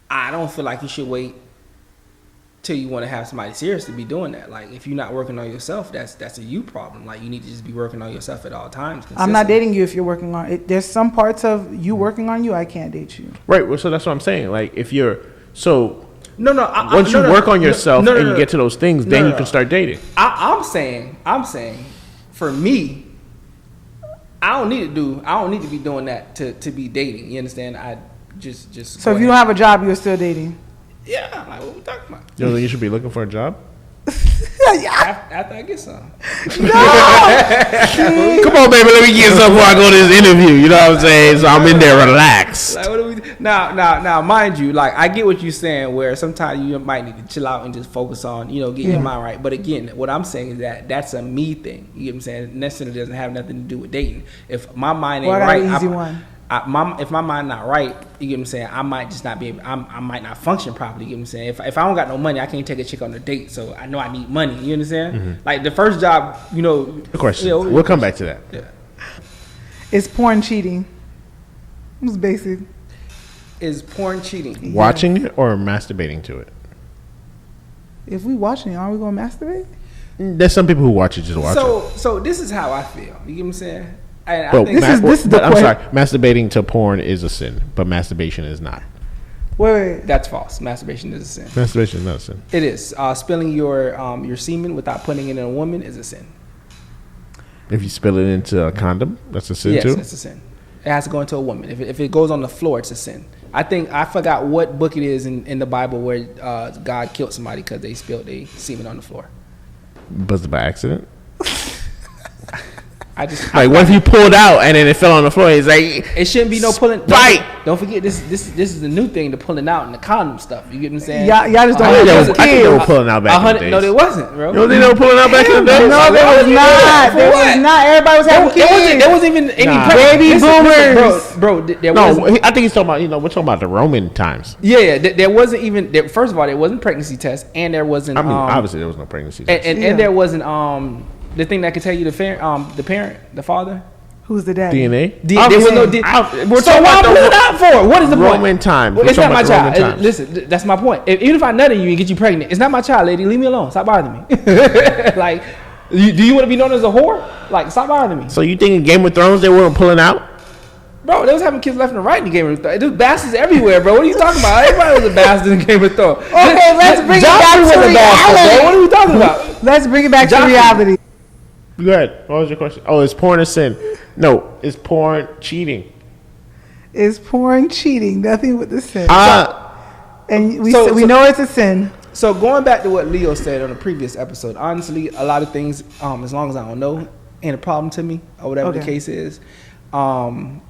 I don't feel like you should wait till you want to have somebody serious to be doing that. Like if you're not working on yourself, that's a you problem. Like you need to just be working on yourself at all times. I'm not dating you if you're working on it. There's some parts of you working on you I can't date you. Right. Well, so that's what I'm saying. Like if you're once you work on yourself and you get to those things, then you can start dating. I'm saying for me, I don't need to be doing that to be dating. You understand? I just so if you don't have a job, you're still dating. Yeah, like what we talking about? You know, you should be looking for a job. After I get some. No. Come on, baby, let me get some before I go to this interview. You know what I'm saying? So I'm in there, relax. relaxed. Like, what do we now, mind you, like I get what you're saying, where sometimes you might need to chill out and just focus on, get your mind right. But again, what I'm saying is that's a me thing. You get what I'm saying? It necessarily doesn't have nothing to do with dating. If my mind ain't right, if my mind not right, you get what I'm saying, I might just not be able, I might not function properly. You get what I'm saying? If I don't got no money, I can't take a chick on a date, so I know I need money. You understand? Mm-hmm. Like the first job, Of course, we'll come back to that. Yeah. Is porn cheating? It's basic. Is porn cheating? Watching it or masturbating to it? If we watching it, aren't we going to masturbate? There's some people who watch it just watch it. So this is how I feel. You get what I'm saying? I think this is the I'm sorry. Masturbating to porn is a sin, but masturbation is not. Wait. That's false. Masturbation is a sin. Masturbation is not a sin. It is. Spilling your semen without putting it in a woman is a sin. If you spill it into a condom, that's a sin too? Yes, it's a sin. It has to go into a woman. If it goes on the floor, it's a sin. I forgot what book it is in the Bible where God killed somebody because they spilled their semen on the floor. Was it by accident? What if you pulled out and then it fell on the floor? It's like it shouldn't be no pulling. Right. Don't forget this is the new thing, the pulling out and the condom stuff. You get what I'm saying? Y'all just don't. I think they were pulling out back in the days. No, there wasn't, bro. You don't think they were pulling out back in the days? No, there was not. There was not. Everybody was having kids. There wasn't even any baby boomers, bro. I think he's talking about. We're talking about the Roman times. Yeah. There wasn't even. First of all, there wasn't pregnancy tests, and there wasn't. Obviously there was no pregnancy test, and there wasn't the thing that could tell you the parent, the father. Who's the daddy? DNA. There was no DNA. So why pull it out for? What is the Roman point? time. It's not my child. Listen, that's my point. Even if I nut in you and get you pregnant, it's not my child, lady. Leave me alone. Stop bothering me. Like, do you want to be known as a whore? Like, stop bothering me. So you think in Game of Thrones they weren't pulling out? Bro, they was having kids left and right in the Game of Thrones. There's bastards everywhere, bro. What are you talking about? Everybody was a bastard in Game of Thrones. Okay, let's bring it back to reality. What are we talking about? Let's bring it back to reality. Go ahead. What was your question? Oh, is porn a sin? No, is porn cheating? Is porn cheating? Nothing with the sin. And we know it's a sin. So going back to what Leo said on the previous episode, honestly, a lot of things, as long as I don't know, ain't a problem to me, or whatever the case is. But honestly,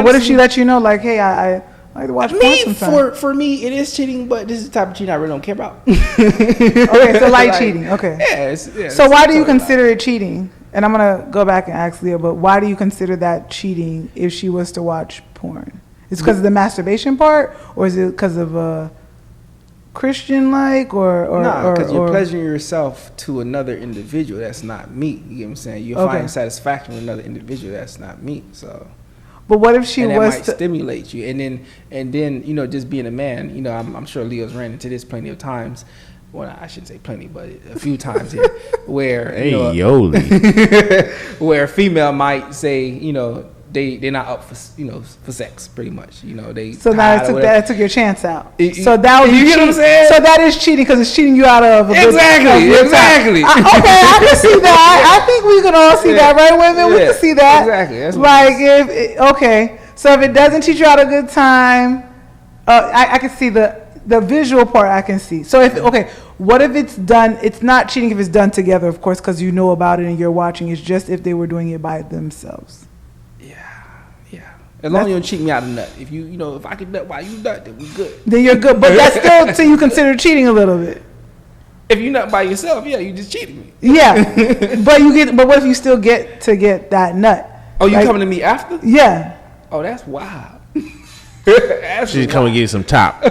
what if she let you know, like, hey, I like to watch porn sometimes? For me, it is cheating, but this is the type of cheating I really don't care about. Okay, so light cheating. Okay. Yeah. So why do you consider it cheating? And I'm going to go back and ask Leo, but why do you consider that cheating if she was to watch porn? It's because of the masturbation part, or is it because of a Christian or because you're pleasuring yourself to another individual that's not me. You get what I'm saying? You're finding satisfaction with another individual that's not me. So, but what if she and that was might stimulate you, and then just being a man, I'm sure Leo's ran into this plenty of times. Well, I shouldn't say plenty, but a few times here, where where a female might say, they're not up for sex, pretty much. They so now that took your chance out. So that would you get what I'm saying? So that is cheating because it's cheating you out of exactly. Okay, I can see that. I think we can all see that, right, women? We can see that. Exactly. That's So if it doesn't teach you out a good time, I can see the visual part. I can see. So what if it's done? It's not cheating if it's done together, of course, because you know about it and you're watching. It's just if they were doing it by themselves. As long as you don't cheat me out of nut. If if I can nut while you nut, then we good. Then you're good. But that's still so you consider cheating a little bit. If you nut by yourself, you just cheated me. Yeah, but what if you still get that nut? Oh, you coming to me after? Yeah. Oh, that's wild. She's coming to give you some top.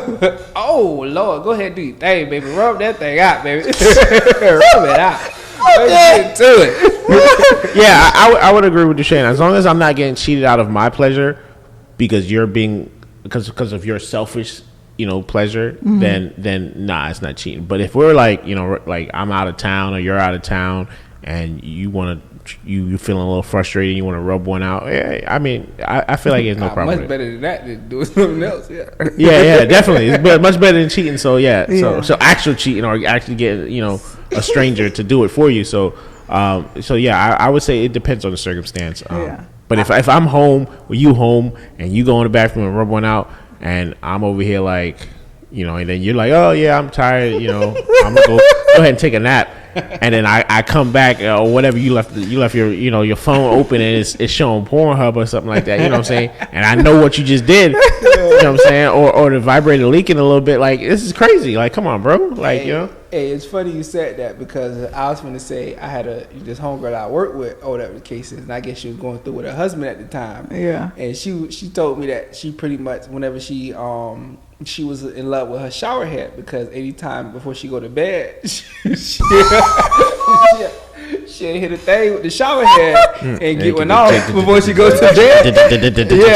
Oh Lord, go ahead and do your thing, baby. Rub that thing out, baby. Rub it out. Let's get to it. Yeah, I would agree with you, Shane. As long as I'm not getting cheated out of my pleasure because because of your selfish, pleasure, then nah, it's not cheating. But if we're like I'm out of town or you're out of town and you want to. You feeling a little frustrated, you want to rub one out. Yeah, I mean, I feel like there's no problem. Much better than that than doing something else. Yeah. yeah, definitely. It's much better than cheating. So so actual cheating or actually getting a stranger to do it for you. So I would say it depends on the circumstance. But if I'm home or you home and you go in the bathroom and rub one out and I'm over here like and then you're like, oh yeah, I'm tired. I'm gonna go ahead and take a nap. and then I come back or whatever, you left your your phone open and it's showing Pornhub or something like that, you know what I'm saying? And I know what you just did, you know what I'm saying? Or the vibrator leaking a little bit. Like, this is crazy. Like, come on, bro. Like, Hey, it's funny you said that, because I was going to say I had this homegirl I worked with, or whatever the case is, and I guess she was going through with her husband at the time. Yeah. And she told me that she pretty much, whenever she was in love with her shower head, because anytime before she go to bed, she'll hit a thing with the shower head and get one off before she goes to bed. Yeah,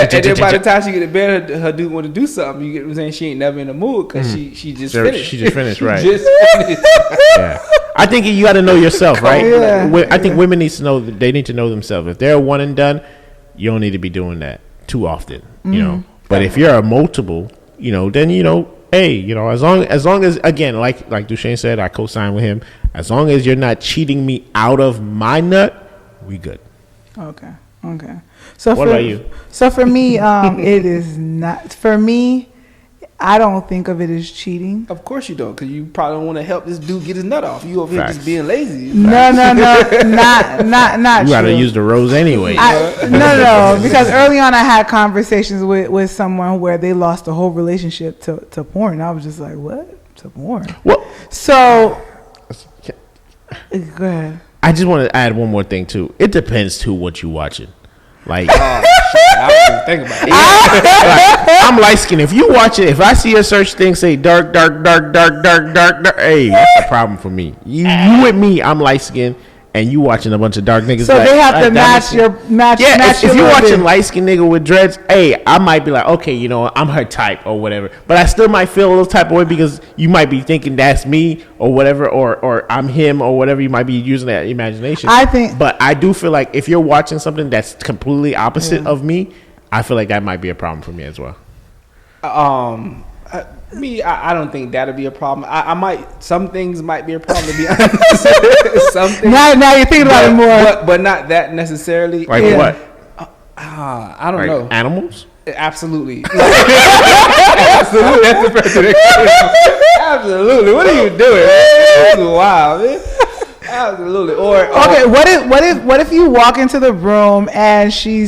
and then by the time she get to bed, her dude want to do something. You get what I'm saying? She ain't never in the mood because she just finished. She just finished, right? Just finished. Yeah. I think you got to know yourself, right? Yeah. I think women need to know. They need to know themselves. If they're one and done, you don't need to be doing that too often, you know. But if you're a multiple, then hey, as long as again, like Duchesne said, I co-sign with him. As long as you're not cheating me out of my nut, we good. Okay. So what about you? So for me, it is not. For me, I don't think of it as cheating. Of course you don't, because you probably don't want to help this dude get his nut off. You over here just being lazy. No, not You got to use the rose anyway. No, because early on I had conversations with someone where they lost the whole relationship to porn. I was just like, what? To porn? Well, so go ahead. I just want to add one more thing too. It depends too what you watching. Like, shit, I was even thinking about it. Like, I'm light skinned. If you watch it, if I see a search thing say dark, hey, that's a problem for me. You with me, I'm light skinned, and you watching a bunch of dark niggas. So they have to match your. If you're watching light skinned nigga with dreads, hey, I might be like, okay, I'm her type or whatever. But I still might feel a little type of way because you might be thinking that's me or whatever, or I'm him or whatever. You might be using that imagination. But I do feel like if you're watching something that's completely opposite of me, I feel like that might be a problem for me as well. I don't think that'll be a problem. I might, some things might be a problem, to be honest. Some things, now you're thinking about it more, but not that necessarily. Like what? I don't know. Animals? Absolutely. Absolutely. That's the perfect example. Absolutely. What are you doing, man? That's wild, man. Absolutely. Or okay, what if you walk into the room and she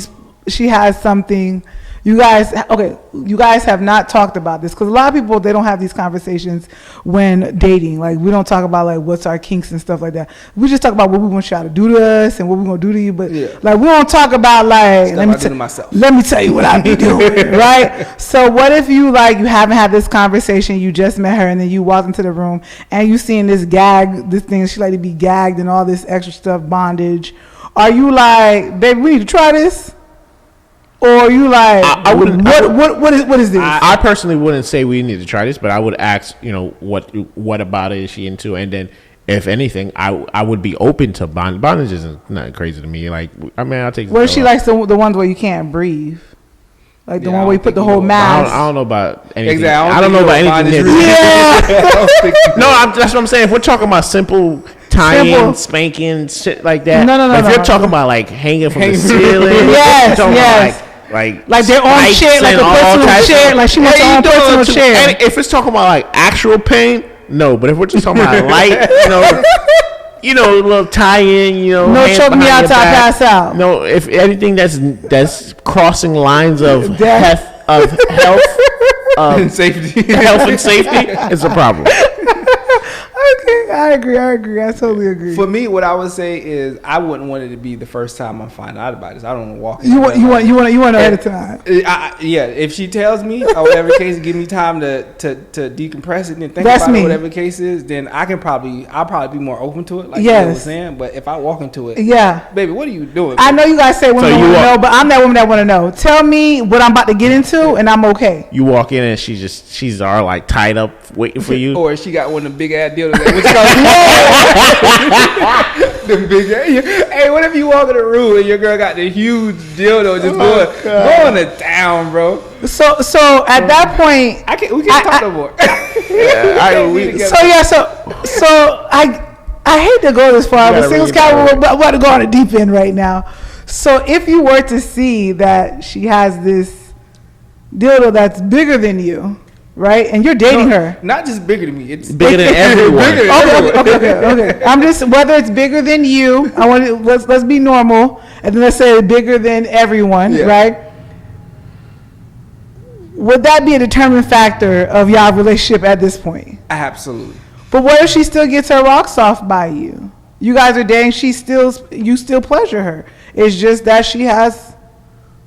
has something. You guys have not talked about this, because a lot of people, they don't have these conversations when dating. Like, we don't talk about like what's our kinks and stuff like that. We just talk about what we want y'all to do to us and what we're gonna do to you. But like, we don't talk about like let me tell you what I be doing, right? So what if you haven't had this conversation, you just met her, and then you walk into the room and you seeing this thing she like to be gagged and all this extra stuff, bondage. Are you like, baby, we need to try this? Or are you like, what is this? I personally wouldn't say we need to try this, but I would ask, what about it is she into? And then, if anything, I would be open to bondage. Bondage isn't not crazy to me. Like, I mean, I'll take. Well, she likes the ones where you can't breathe. Like the one where you put the whole mask. I don't know about anything. Exactly. I don't know about anything. Yeah. No, that's what I'm saying. If we're talking about simple tying, spanking, shit like that. No. If you're talking about like hanging from the ceiling, yes. Like their own chair, like a personal chair, like she wants her own personal chair. And if it's talking about like actual pain, no. But if we're just talking about light, a little tie-in, no choke me out till I pass out. No, if anything that's crossing lines of health, and safety, health and safety is a problem. Okay, I agree. I totally agree. For me, what I would say is I wouldn't want it to be the first time I'm finding out about this. I don't want to walk. You want ahead of time. Yeah, if she tells me or whatever case, give me time to decompress it and think about it, whatever the case is, then I'll probably be more open to it. Like you were saying, but if I walk into it, baby, what are you doing? I know you guys say women want to know, but I'm that woman that want to know. Tell me what I'm about to get into, and I'm okay. You walk in and she's all like tied up waiting for you, or she got one of the big ass deals. Which the big, hey, what if you walk in the room and your girl got the huge dildo just going to town, bro? So at that point, we can't talk no more. I hate to go this far, but singles cat, we're about to go on a deep end right now. So if you were to see that she has this dildo that's bigger than you, right? And you're dating her. Not just bigger than me. It's Bigger than everyone. Bigger than Okay. I'm just whether it's bigger than you. I want to, let's be normal, and then let's say bigger than everyone, right? Would that be a determining factor of y'all relationship at this point? Absolutely. But what if she still gets her rocks off by you? You guys are dating. You still pleasure her. It's just that she has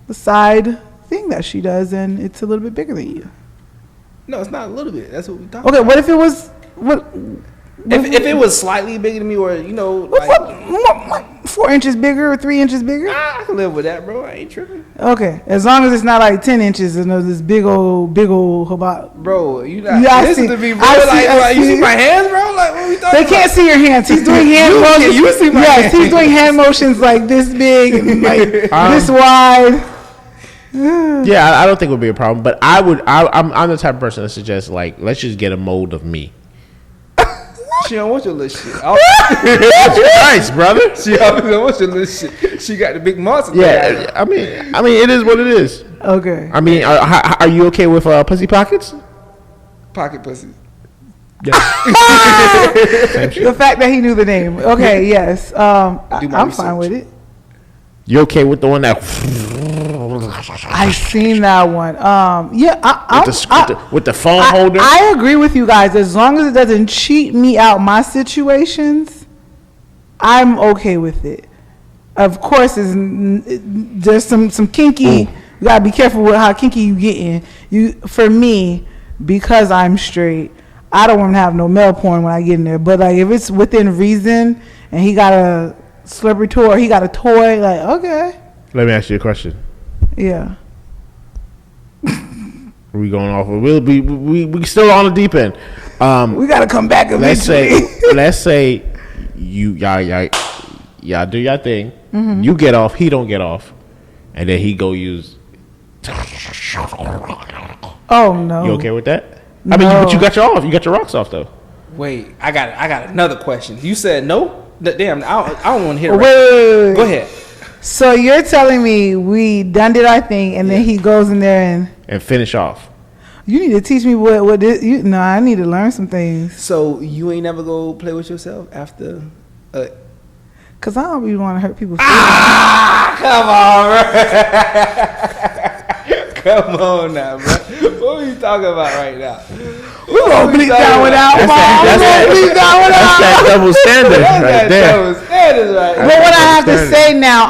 the side thing that she does, and it's a little bit bigger than you. No, it's not a little bit. That's what we talking Okay, about. what if it was If it was slightly bigger than me, or what 4 inches bigger or 3 inches bigger? I can live with that, bro. I ain't tripping. Okay, as long as it's not like 10 inches and there's this big old hobot. Bro, you not listen to me, bro. You see my hands, bro? Like, what we talking They can't see your hands. He's doing hand motions. You see my hands. He's doing hand motions like this big and like this wide. Yeah, I don't think it would be a problem, but I'm the type of person that suggests, like, let's just get a mold of me. She don't want your little shit. Nice, brother. She don't want your little shit. She got the big monster. Yeah, I mean, it is what it is. Okay. I mean, are you okay with pussy pockets? Pocket pussy. Yeah. The fact that he knew the name. Okay, yes. I'm fine with it. You okay with the one that? I seen that one. With the phone holder. I agree with you guys. As long as it doesn't cheat me out my situations, I'm okay with it. Of course, there's some kinky. You gotta be careful with how kinky you getting. For me, because I'm straight, I don't want to have no male porn when I get in there. But like, if it's within reason and he got a celebrity toy, or he got a toy, like, okay. Let me ask you a question. Yeah. We going off? We still on the deep end. We gotta come back eventually. Let's say y'all do your thing. Mm-hmm. You get off. He don't get off, and then he go use. Oh no. You okay with that? No. I mean, but you got your off. You got your rocks off though. Wait, I got another question. You said no. Damn, I don't want to hear it. Wait. Go ahead. So you're telling me we done did our thing, and then he goes in there and finish off. You need to teach me what this. No, I need to learn some things. So you ain't never go play with yourself after? Cause I don't really want to hurt people's feelings. Come on now, bro. What are you talking about right now? We gonna bleep that one out, Mom. That's that double standard right there. Double standard right there. But what I have to say now,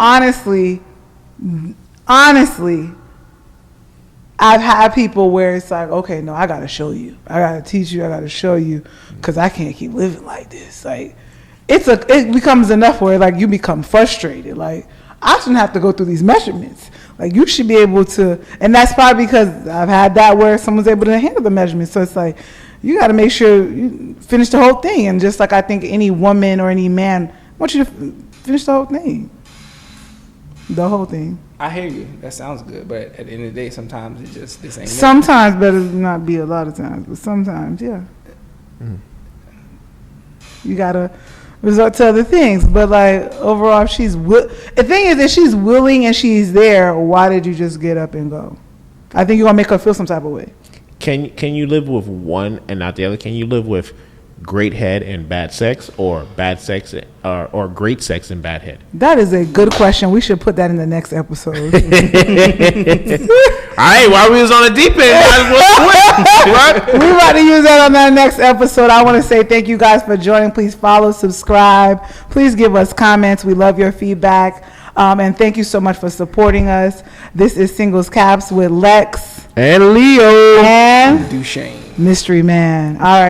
honestly, I've had people where it's like, okay, no, I gotta show you, I gotta teach you, I gotta show you, because I can't keep living like this. Like, it becomes enough where like you become frustrated. Like, I shouldn't have to go through these measurements. Like, you should be able to, and that's probably because I've had that where someone's able to handle the measurements. So it's like, you got to make sure you finish the whole thing. And just like I think any woman or any man wants you to finish the whole thing. The whole thing. I hear you. That sounds good. But at the end of the day, sometimes it just, this ain't sometimes better than not be a lot of times. But sometimes, yeah. You got to resort to other things. But like, overall, if the thing is, if she's willing and she's there, why did you just get up and go? I think you're going to make her feel some type of way. Can you live with one and not the other? Can you live with great head and bad sex, or bad sex or great sex and bad head? That is a good question. We should put that in the next episode. All right, while we was on the deep end, we're about to use that on that next episode. I want to say thank you guys for joining. Please follow, subscribe. Please give us comments. We love your feedback. And thank you so much for supporting us. This is Singles Caps with Lex and Leo and Duchesne. Mystery Man. All right.